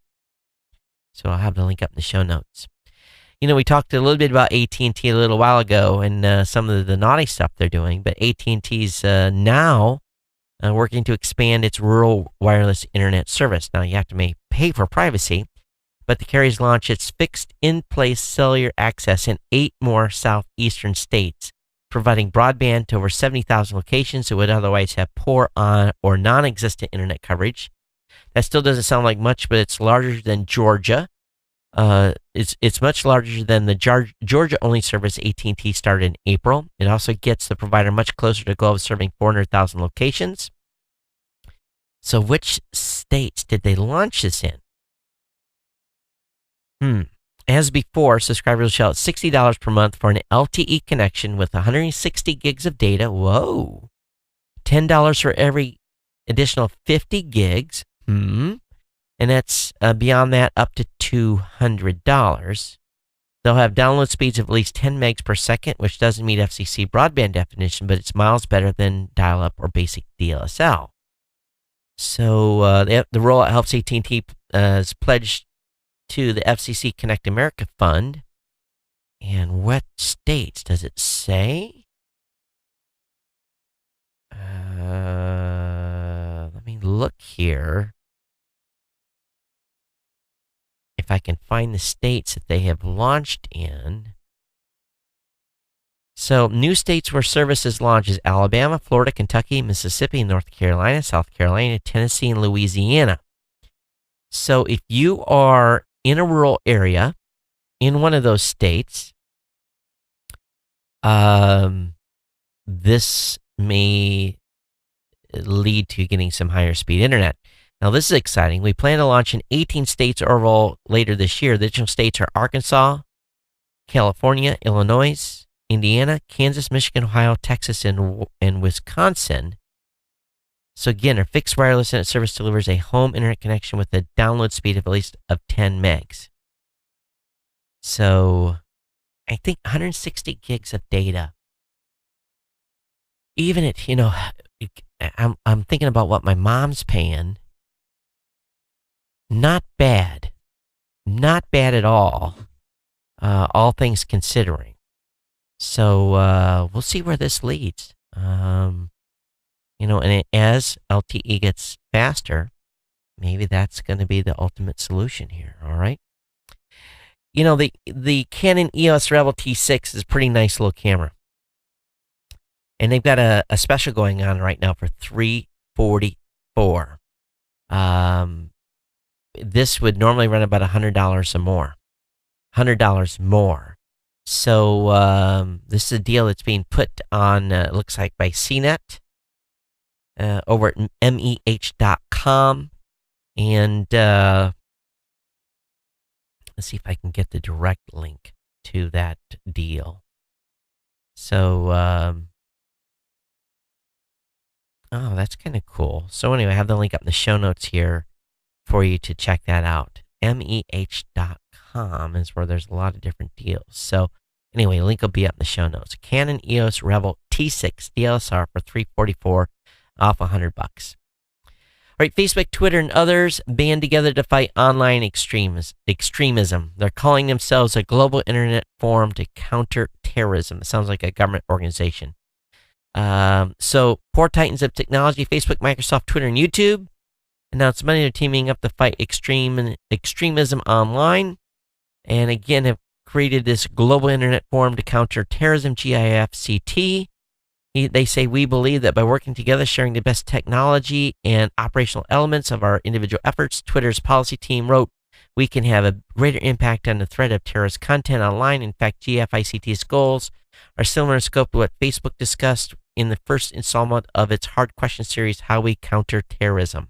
So I'll have the link up in the show notes. We talked a little bit about AT&T a little while ago and some of the naughty stuff they're doing, but AT&T's now working to expand its rural wireless internet service. Now, you have to pay for privacy, but the carriers launched its fixed in-place cellular access in 8 more southeastern states, providing broadband to over 70,000 locations that would otherwise have poor or non-existent internet coverage. That still doesn't sound like much, but it's larger than Georgia. It's much larger than the Georgia-only service AT&T started in April. It also gets the provider much closer to the goal of serving 400,000 locations. So which states did they launch this in? As before, subscribers shall pay $60 per month for an LTE connection with 160 gigs of data. Whoa. $10 for every additional 50 gigs. And that's beyond that up to $200. They'll have download speeds of at least 10 megs per second, which doesn't meet FCC broadband definition, but it's miles better than dial-up or basic DSL. So the rollout helps AT&T is pledged to the FCC Connect America Fund. And what states does it say? Let me look here. If I can find the states that they have launched in. So, new states where services launch is Alabama, Florida, Kentucky, Mississippi, North Carolina, South Carolina, Tennessee, and Louisiana. So, if you are in a rural area in one of those states, this may lead to getting some higher speed internet. Now, this is exciting. We plan to launch in 18 states overall later this year. The additional states are Arkansas, California, Illinois, Indiana, Kansas, Michigan, Ohio, Texas, and Wisconsin. So again, our fixed wireless internet service delivers a home internet connection with a download speed of at least of 10 megs. So I think 160 gigs of data. Even at, I'm thinking about what my mom's paying. Not bad. Not bad at all things considering. So we'll see where this leads. And as LTE gets faster, maybe that's going to be the ultimate solution here, all right? The Canon EOS Rebel T6 is a pretty nice little camera. And they've got a special going on right now for $344. This would normally run about $100 or more. $100 more. So this is a deal that's being put on, it looks like, by CNET over at meh.com. And let's see if I can get the direct link to that deal. So, oh, that's kind of cool. So anyway, I have the link up in the show notes here for you to check that out. meh.com is where there's a lot of different deals. So anyway, the link will be up in the show notes. Canon EOS Rebel T6 DSLR for $344 off $100. All right, Facebook, Twitter, and others band together to fight online extremism. They're calling themselves a global internet forum to counter terrorism. It sounds like a government organization. So, four titans of technology, Facebook, Microsoft, Twitter, and YouTube, announced Monday they're teaming up to fight extremism online. And again, have created this global internet forum to counter terrorism, GIFCT. They say, we believe that by working together, sharing the best technology and operational elements of our individual efforts, Twitter's policy team wrote, we can have a greater impact on the threat of terrorist content online. In fact, GFICT's goals are similar in scope to what Facebook discussed in the first installment of its Hard Question series, How We Counter Terrorism.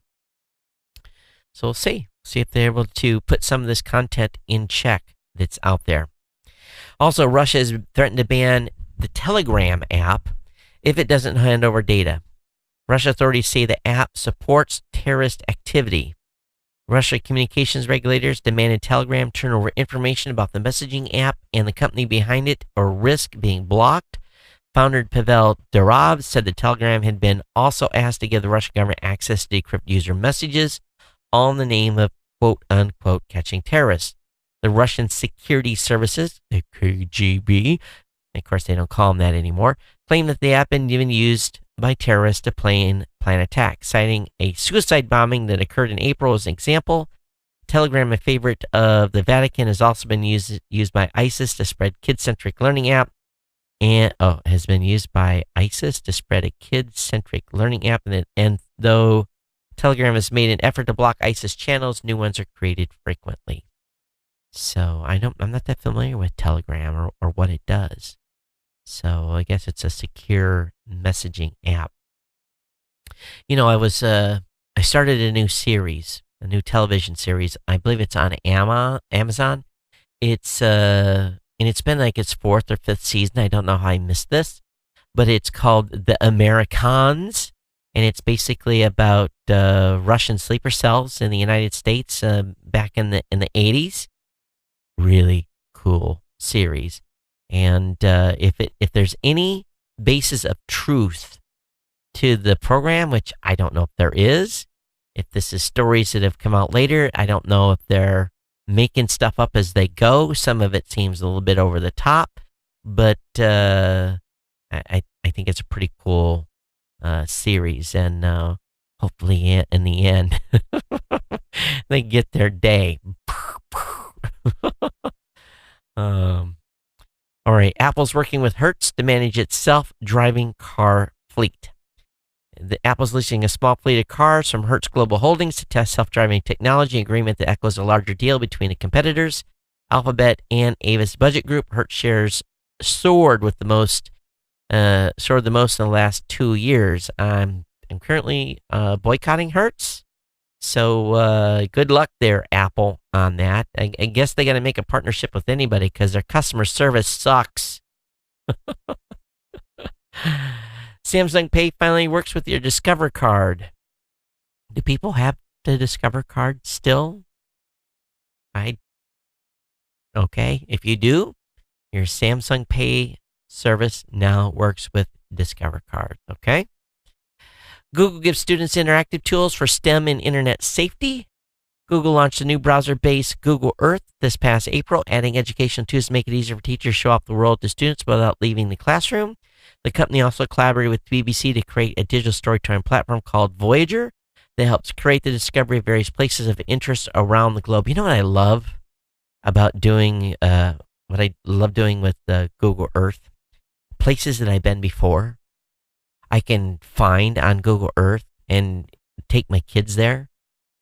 So we'll see if they're able to put some of this content in check that's out there. Also, Russia has threatened to ban the Telegram app if it doesn't hand over data. Russia authorities say the app supports terrorist activity. Russia communications regulators demanded Telegram turn over information about the messaging app and the company behind it or risk being blocked. Founder Pavel Durov said that Telegram had been also asked to give the Russian government access to decrypt user messages, all in the name of quote-unquote catching terrorists. The Russian security services, the KGB, of course they don't call them that anymore, claim that the app had been even used by terrorists to plan attacks, citing a suicide bombing that occurred in April as an example. Telegram, a favorite of the Vatican, has also been used by ISIS to spread kid-centric learning app, and has been used by ISIS to spread a kid-centric learning app, and though Telegram has made an effort to block ISIS channels, new ones are created frequently. So I'm not that familiar with Telegram or what it does. So I guess it's a secure messaging app. I started a new series, a new television series. I believe it's on Amazon. It's and it's been like its fourth or fifth season. I don't know how I missed this, but it's called The Americans, and it's basically about Russian sleeper cells in the United States back in the 80s. Really cool series. And if there's any basis of truth to the program, which I don't know if there is, if this is stories that have come out later, I don't know if they're making stuff up as they go. Some of it seems a little bit over the top, but I think it's a pretty cool series, and hopefully in the end they get their day. All right, Apple's working with Hertz to manage its self-driving car fleet. Apple's leasing a small fleet of cars from Hertz Global Holdings to test self-driving technology, an agreement that echoes a larger deal between the competitors, Alphabet and Avis Budget Group. Hertz shares soared the most in the last 2 years. I'm currently boycotting Hertz. So good luck there, Apple, on that. I guess they got to make a partnership with anybody because their customer service sucks. Samsung Pay finally works with your Discover card. Do people have the Discover card still? Okay. If you do, your Samsung Pay service now works with Discover card. Okay. Google gives students interactive tools for STEM and internet safety. Google launched a new browser-based Google Earth this past April, adding educational tools to make it easier for teachers to show off the world to students without leaving the classroom. The company also collaborated with BBC to create a digital storytelling platform called Voyager that helps create the discovery of various places of interest around the globe. You know what I love about doing, what I love doing with Google Earth? Places that I've been before, I can find on Google Earth and take my kids there.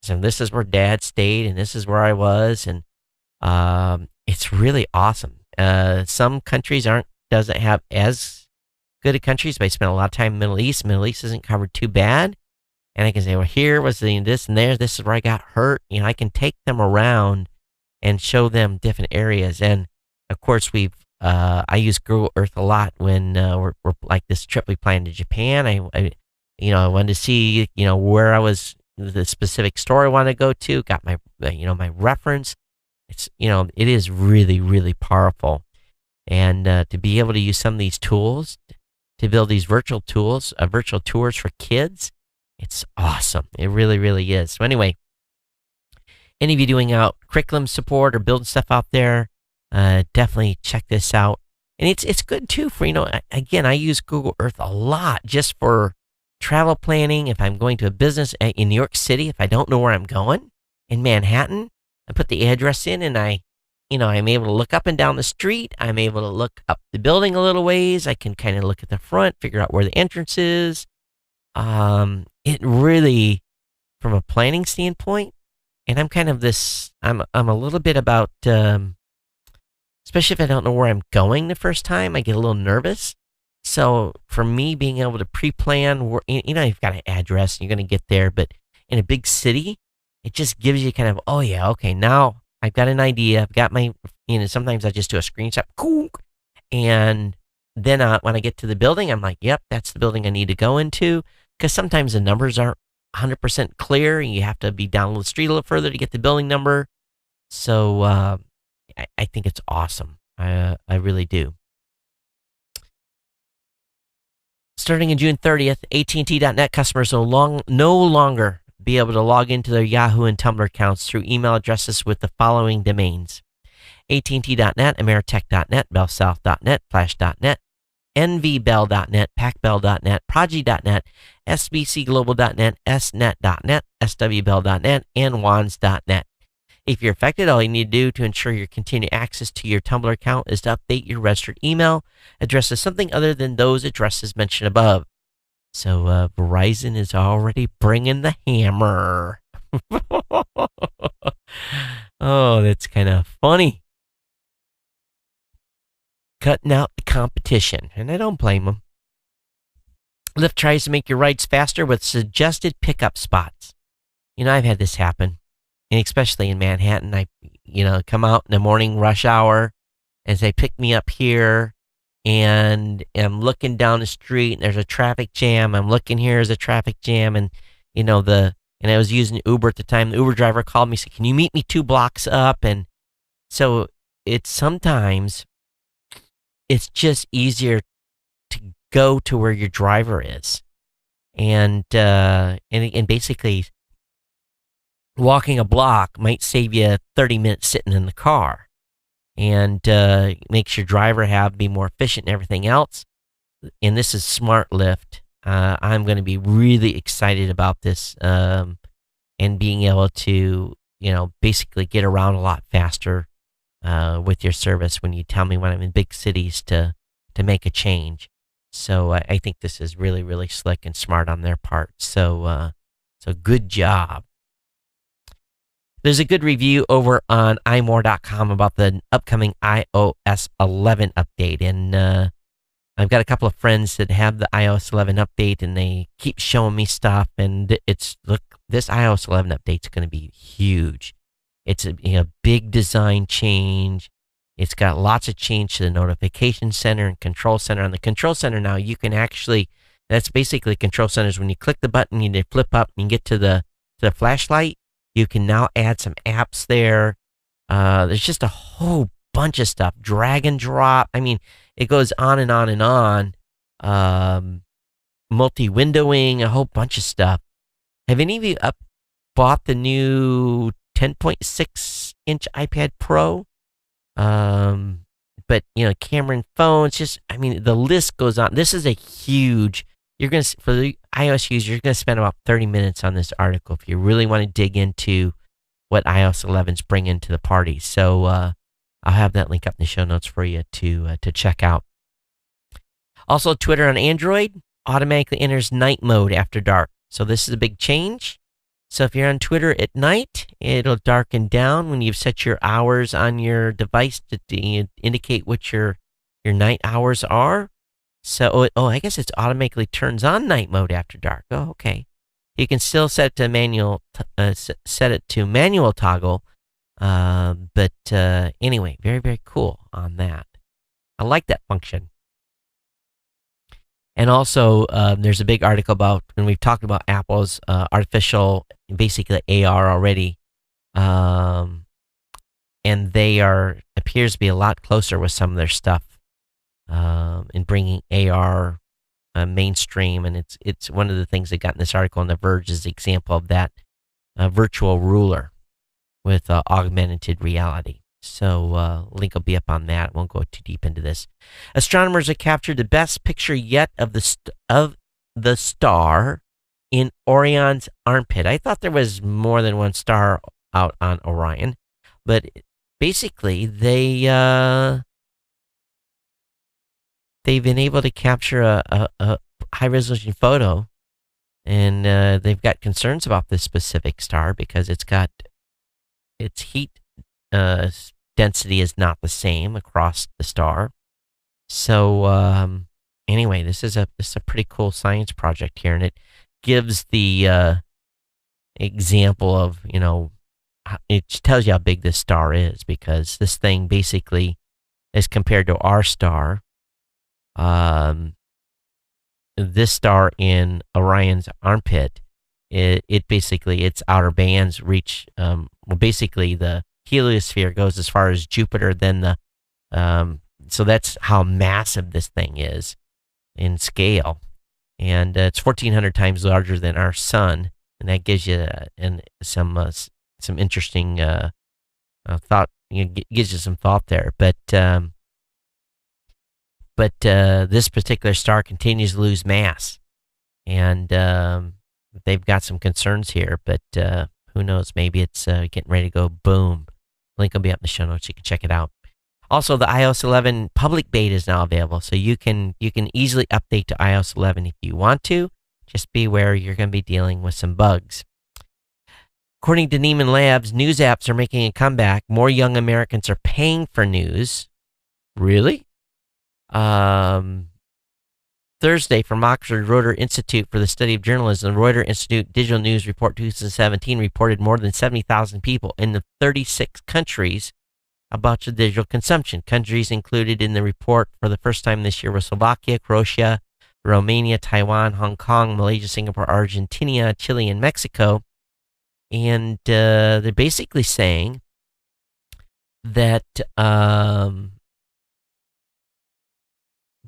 So this is where Dad stayed, and this is where I was, and it's really awesome. Some countries doesn't have as good a countries, but I spent a lot of time in the Middle East. Middle East isn't covered too bad, and I can say, well, here was this and there. This is where I got hurt. I can take them around and show them different areas. And of course, I use Google Earth a lot when we're like this trip we planned to Japan. I wanted to see where I was, the specific store I wanted to go to. Got my my reference. It is really, really powerful, and to be able to use some of these tools to build these virtual tours for kids, it's awesome. It really, really is. So anyway, any of you doing out curriculum support or building stuff out there, definitely check this out. And it's good too for, again, I use Google Earth a lot just for travel planning. If I'm going to a business in New York City, if I don't know where I'm going in Manhattan, I put the address in, and I'm able to look up and down the street. I'm able to look up the building a little ways. I can kind of look at the front, figure out where the entrance is. It really, from a planning standpoint, and I'm kind of I'm a little bit about, especially if I don't know where I'm going the first time, I get a little nervous. So for me, being able to pre-plan, you've got an address, you're going to get there, but in a big city, it just gives you kind of, oh yeah, okay, now I've got an idea. I've got my, sometimes I just do a screenshot, and then when I get to the building, I'm like, yep, that's the building I need to go into, because sometimes the numbers aren't 100% clear, and you have to be down the street a little further to get the building number. So I think it's awesome. I really do. Starting on June 30th, AT&T.net customers will no longer be able to log into their Yahoo and Tumblr accounts through email addresses with the following domains: AT&T.net, Ameritech.net, BellSouth.net, Flash.net, NVBell.net, PacBell.net, Prodigy.net, SBCGlobal.net, SNet.net, SWBell.net, and Wands.net. If you're affected, all you need to do to ensure your continued access to your Tumblr account is to update your registered email address to something other than those addresses mentioned above. So Verizon is already bringing the hammer. Oh, that's kind of funny. Cutting out the competition, and I don't blame them. Lyft tries to make your rides faster with suggested pickup spots. I've had this happen. And especially in Manhattan, I come out in the morning rush hour as they pick me up here, and I'm looking down the street and there's a traffic jam. I'm looking here, there's a traffic jam, and and I was using Uber at the time. The Uber driver called me, said, "Can you meet me 2 blocks up?" And so sometimes it's just easier to go to where your driver is, and basically, walking a block might save you 30 minutes sitting in the car, and makes your driver be more efficient and everything else. And this is smart Lyft. I'm going to be really excited about this, and being able to, basically get around a lot faster with your service when you tell me when I'm in big cities to make a change. So I think this is really, really slick and smart on their part. So good job. There's a good review over on imore.com about the upcoming iOS 11 update. And I've got a couple of friends that have the iOS 11 update, and they keep showing me stuff. And this iOS 11 update is going to be huge. It's a big design change. It's got lots of change to the notification center and control center. On the control center now, you can that's basically control centers. When you click the button, you flip up and you get to the the flashlight, you can now add some apps there. There's just a whole bunch of stuff. Drag and drop. I mean, it goes on and on and on. Multi-windowing, a whole bunch of stuff. Have any of you bought the new 10.6-inch iPad Pro? But, camera and phones, the list goes on. This is a huge, for the iOS user, you're going to spend about 30 minutes on this article if you really want to dig into what iOS 11's bringing to the party. So I'll have that link up in the show notes for you to check out. Also, Twitter on Android automatically enters night mode after dark. So this is a big change. So if you're on Twitter at night, it'll darken down when you've set your hours on your device to indicate what your night hours are. So, I guess it automatically turns on night mode after dark. Oh, okay. You can still set it to manual toggle. But anyway, very, very cool on that. I like that function. And also, there's a big article about, when we've talked about Apple's artificial, basically AR already, and they appears to be a lot closer with some of their stuff in bringing AR mainstream. And it's one of the things that got in this article on The Verge is the example of that virtual ruler with augmented reality. So link will be up on that. Won't go too deep into this. Astronomers have captured the best picture yet of the star in Orion's armpit. I thought there was more than one star out on Orion, but basically they've been able to capture a high resolution photo, and they've got concerns about this specific star because it's got its heat density is not the same across the star. So anyway, this is a pretty cool science project here, and it gives the example of, it tells you how big this star is, because this thing basically is compared to our star. This star in Orion's armpit, it basically, its outer bands reach, basically the heliosphere goes as far as Jupiter, then so that's how massive this thing is in scale, and it's 1,400 times larger than our sun, and that gives you some interesting thought. Gives you some thought there, but this particular star continues to lose mass, and they've got some concerns here, but who knows? Maybe it's getting ready to go boom. Link will be up in the show notes. You can check it out. Also, the iOS 11 public beta is now available, so you can easily update to iOS 11 if you want to. Just be aware you're going to be dealing with some bugs. According to Neiman Labs, news apps are making a comeback. More young Americans are paying for news. Really? Thursday, from Oxford Reuters Institute for the Study of Journalism, the Reuters Institute Digital News Report 2017 reported more than 70,000 people in the 36 countries about your digital consumption. Countries included in the report for the first time this year were Slovakia, Croatia, Romania, Taiwan, Hong Kong, Malaysia, Singapore, Argentina, Chile, and Mexico. And they're basically saying that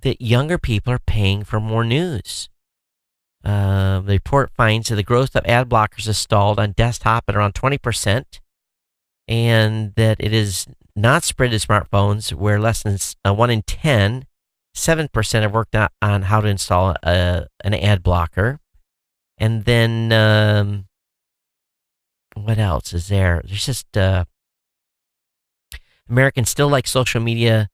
that younger people are paying for more news. The report finds that the growth of ad blockers is stalled on desktop at around 20%, and that it is not spread to smartphones, where less than 1 in 10, 7% have worked out on how to install an ad blocker. And then, what else is there? There's just, Americans still like social media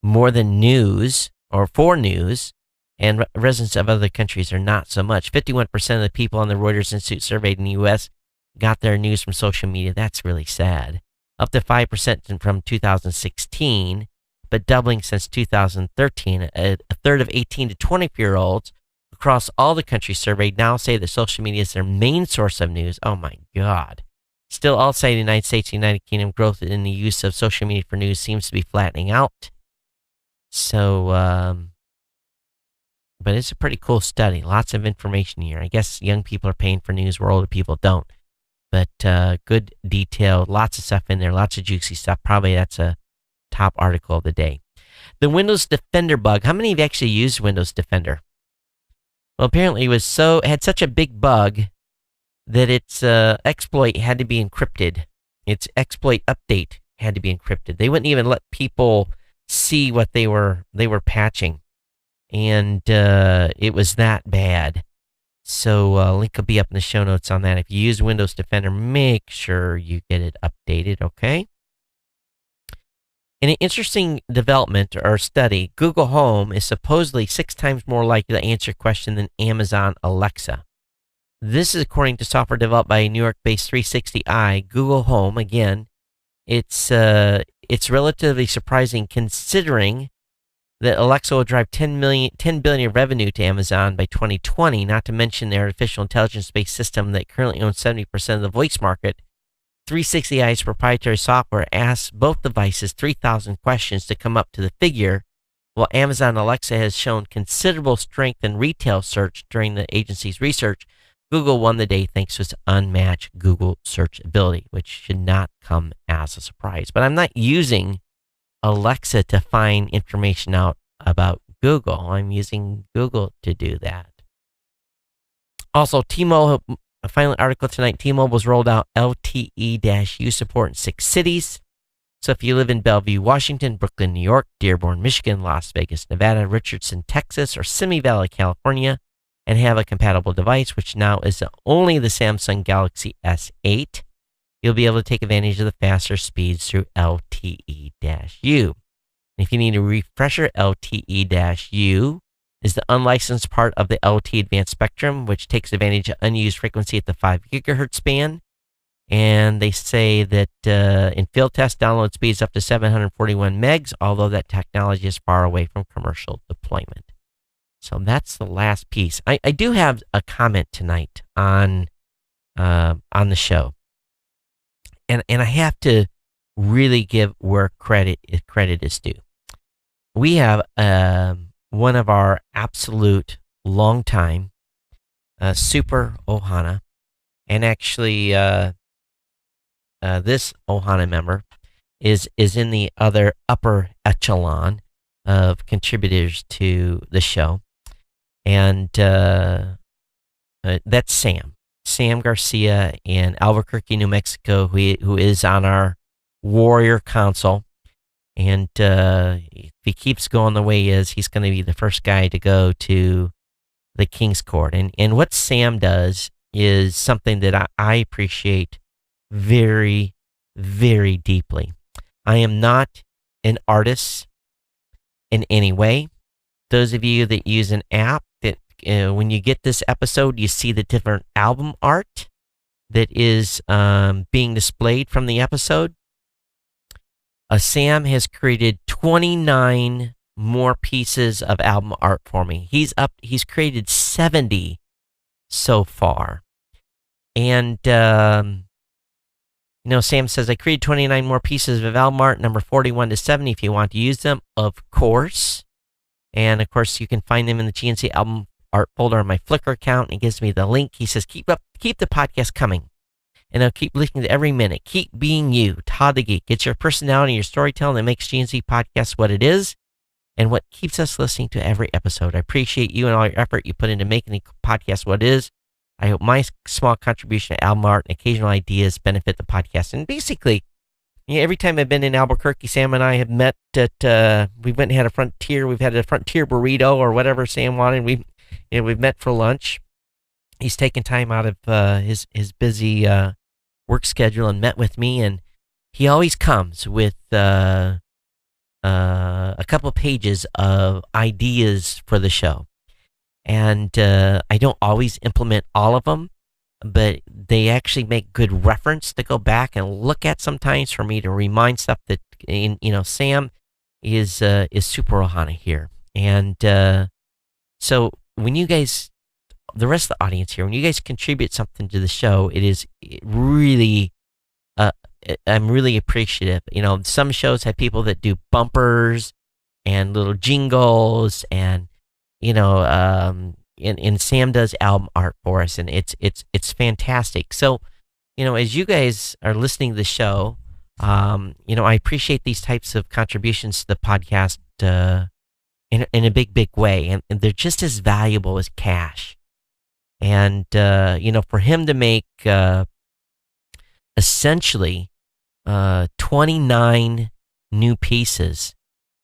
more than news, or for news, and residents of other countries are not so much. 51% of the people on the Reuters Institute surveyed in the U.S. got their news from social media. That's really sad. Up to 5% from 2016, but doubling since 2013. A third of 18 to 24-year-olds across all the countries surveyed now say that social media is their main source of news. Oh my God. Still, outside the United States and United Kingdom, growth in the use of social media for news seems to be flattening out. So, but it's a pretty cool study. Lots of information here. I guess young people are paying for news where older people don't. But good detail, lots of stuff in there, lots of juicy stuff. Probably that's a top article of the day. The Windows Defender bug. How many of you actually used Windows Defender? Well, apparently it had such a big bug that its exploit had to be encrypted. Its exploit update had to be encrypted. They wouldn't even let people see what they were patching, and it was that bad. So link will be up in the show notes on that. If you use Windows Defender, make sure you get it updated, okay? In an interesting development or study, Google Home is supposedly 6 times more likely to answer a question than Amazon Alexa. This is according to software developed by New York-based 360i. Google Home, again, it's relatively surprising considering that Alexa will drive $10 billion in revenue to Amazon by 2020, not to mention their artificial intelligence-based system that currently owns 70% of the voice market. 360i's proprietary software asks both devices 3,000 questions to come up to the figure, while Amazon Alexa has shown considerable strength in retail search during the agency's research. Google won the day thanks to its unmatched Google search ability, which should not come as a surprise. But I'm not using Alexa to find information out about Google. I'm using Google to do that. Also, T-Mobile, a final article tonight, T-Mobile's rolled out LTE-U support in 6 cities. So if you live in Bellevue, Washington, Brooklyn, New York, Dearborn, Michigan, Las Vegas, Nevada, Richardson, Texas, or Simi Valley, California, and have a compatible device, which now is only the Samsung Galaxy S8, you'll be able to take advantage of the faster speeds through LTE-U. And if you need a refresher, LTE-U is the unlicensed part of the LTE Advanced Spectrum, which takes advantage of unused frequency at the 5 gigahertz band. And they say that in field test, download speeds up to 741 megs, although that technology is far away from commercial deployment. So that's the last piece. I do have a comment tonight on the show. And I have to really give where credit is due. We have one of our absolute longtime super Ohana, and actually this Ohana member is in the other upper echelon of contributors to the show, and that's Sam Garcia in Albuquerque, New Mexico, who is on our Warrior Council. And if he keeps going the way he is, he's going to be the first guy to go to the King's Court. And what Sam does is something that I appreciate very, very deeply. I am not an artist in any way. Those of you that use an app, that when you get this episode, you see the different album art that is being displayed from the episode. Sam has created 29 more pieces of album art for me. He's created 70 so far. And, Sam says, I created 29 more pieces of album art, number 41 to 70, if you want to use them, of course. And, of course, you can find them in the GNC album art folder on my Flickr account. He gives me the link. He says, keep the podcast coming. And I'll keep listening to every minute. Keep being you, Todd the Geek. It's your personality and your storytelling that makes GNC Podcast what it is and what keeps us listening to every episode. I appreciate you and all your effort you put into making the podcast what it is. I hope my small contribution to album art and occasional ideas benefit the podcast. And basically, every time I've been in Albuquerque, Sam and I have met at, we went and had a Frontier. We've had a Frontier burrito or whatever Sam wanted. We've met for lunch. He's taken time out of his busy work schedule and met with me, and he always comes with a couple pages of ideas for the show. And I don't always implement all of them, but they actually make good reference to go back and look at sometimes for me to remind stuff that Sam is super Ohana here. And so when you guys, the rest of the audience here, when you guys contribute something to the show, I'm really appreciative. Some shows have people that do bumpers and little jingles, and and Sam does album art for us, and it's fantastic. So as you guys are listening to the show, I appreciate these types of contributions to the podcast in a big, big way. And they're just as valuable as cash. And, for him to make essentially 29 new pieces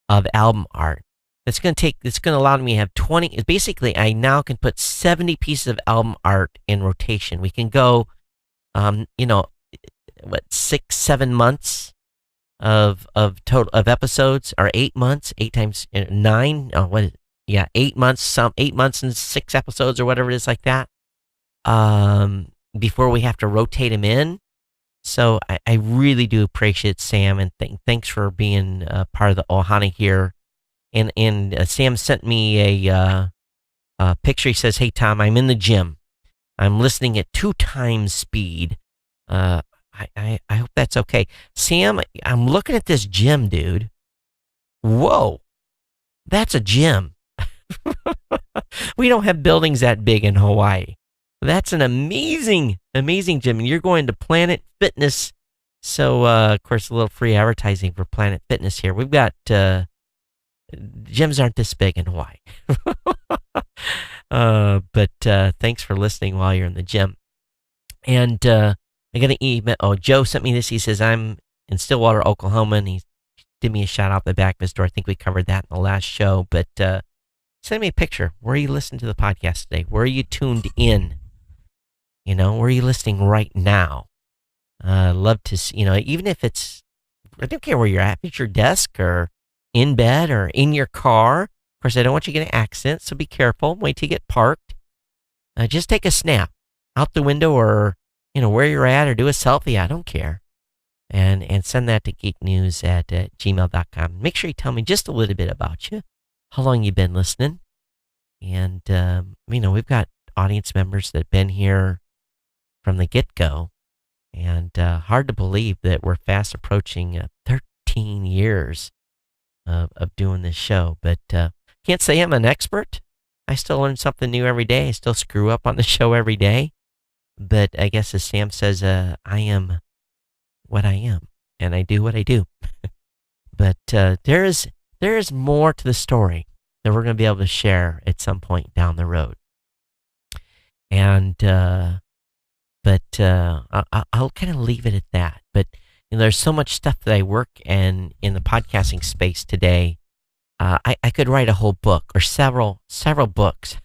of album art, it's going to allow me to have 20. Basically, I now can put 70 pieces of album art in rotation. We can go, 6-7 months of total of episodes, or 8 months, 8 times 9. Oh, what is it? Yeah, 8 months, 8 months and 6 episodes, or whatever it is, like that. Before we have to rotate him in. So I really do appreciate Sam, and thanks for being part of the Ohana here. And Sam sent me a picture. He says, "Hey Tom, I'm in the gym. I'm listening at 2 times speed. I hope that's okay." Sam, I'm looking at this gym, dude. Whoa, that's a gym. We don't have buildings that big in Hawaii. That's an amazing, amazing gym. And you're going to Planet Fitness. So, of course, a little free advertising for Planet Fitness here. We've got, gyms aren't this big in Hawaii. But thanks for listening while you're in the gym. And I got an email. Oh, Joe sent me this. He says, I'm in Stillwater, Oklahoma. And he did me a shout out the back of his door. I think we covered that in the last show. But send me a picture. Where are you listening to the podcast today? Where are you tuned in? Where are you listening right now? Love to see, even if it's, I don't care where you're at your desk or in bed or in your car. Of course, I don't want you to get an accident, so be careful. Wait till you get parked. Just take a snap out the window, or, where you're at, or do a selfie. I don't care. And send that to geeknews at gmail.com. Make sure you tell me just a little bit about you, how long you've been listening. And, we've got audience members that have been here from the get-go, and hard to believe that we're fast approaching 13 years of doing this show. But can't say I'm an expert. I still learn something new every day. I still screw up on the show every day. But I guess, as Sam says, I am what I am, and I do what I do. But there is more to the story that we're going to be able to share at some point down the road. And I'll kind of leave it at that. But there's so much stuff that I work in the podcasting space today. I could write a whole book, or several books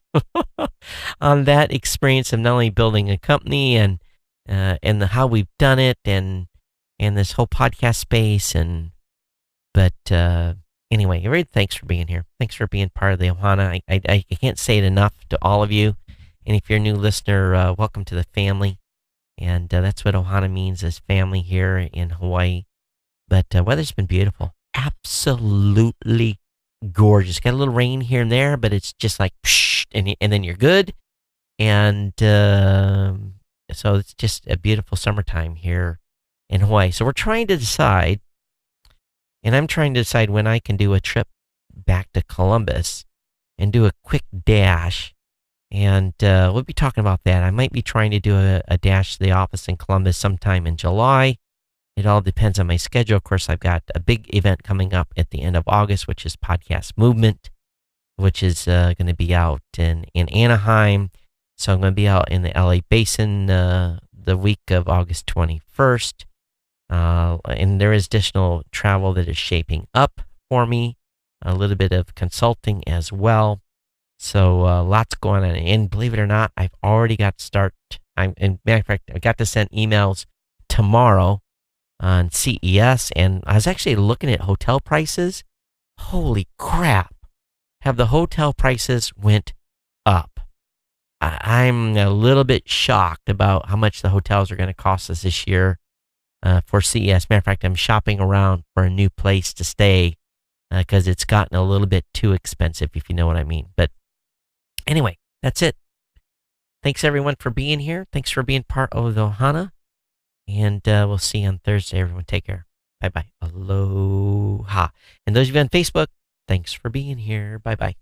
on that experience of not only building a company and how we've done it, and this whole podcast space. But anyway, everybody, thanks for being here. Thanks for being part of the Ohana. I can't say it enough to all of you. And if you're a new listener, welcome to the family. And that's what Ohana means, is family here in Hawaii. But weather's been beautiful. Absolutely gorgeous. Got a little rain here and there, but it's just like, psh, and then you're good. And so it's just a beautiful summertime here in Hawaii. So we're trying to decide, and I'm trying to decide when I can do a trip back to Columbus and do a quick dash. And we'll be talking about that. I might be trying to do a dash to the office in Columbus sometime in July. It all depends on my schedule. Of course, I've got a big event coming up at the end of August, which is Podcast Movement, which is going to be out in Anaheim. So I'm going to be out in the LA Basin the week of August 21st. And there is additional travel that is shaping up for me, a little bit of consulting as well. So lots going on. And believe it or not, I've already got to start. In matter of fact, I got to send emails tomorrow on CES, and I was actually looking at hotel prices. Holy crap. Have the hotel prices went up. I'm a little bit shocked about how much the hotels are going to cost us this year for CES. Matter of fact, I'm shopping around for a new place to stay because it's gotten a little bit too expensive, if you know what I mean. But anyway, that's it. Thanks, everyone, for being here. Thanks for being part of the Ohana. And we'll see you on Thursday, everyone. Take care. Bye-bye. Aloha. And those of you on Facebook, thanks for being here. Bye-bye.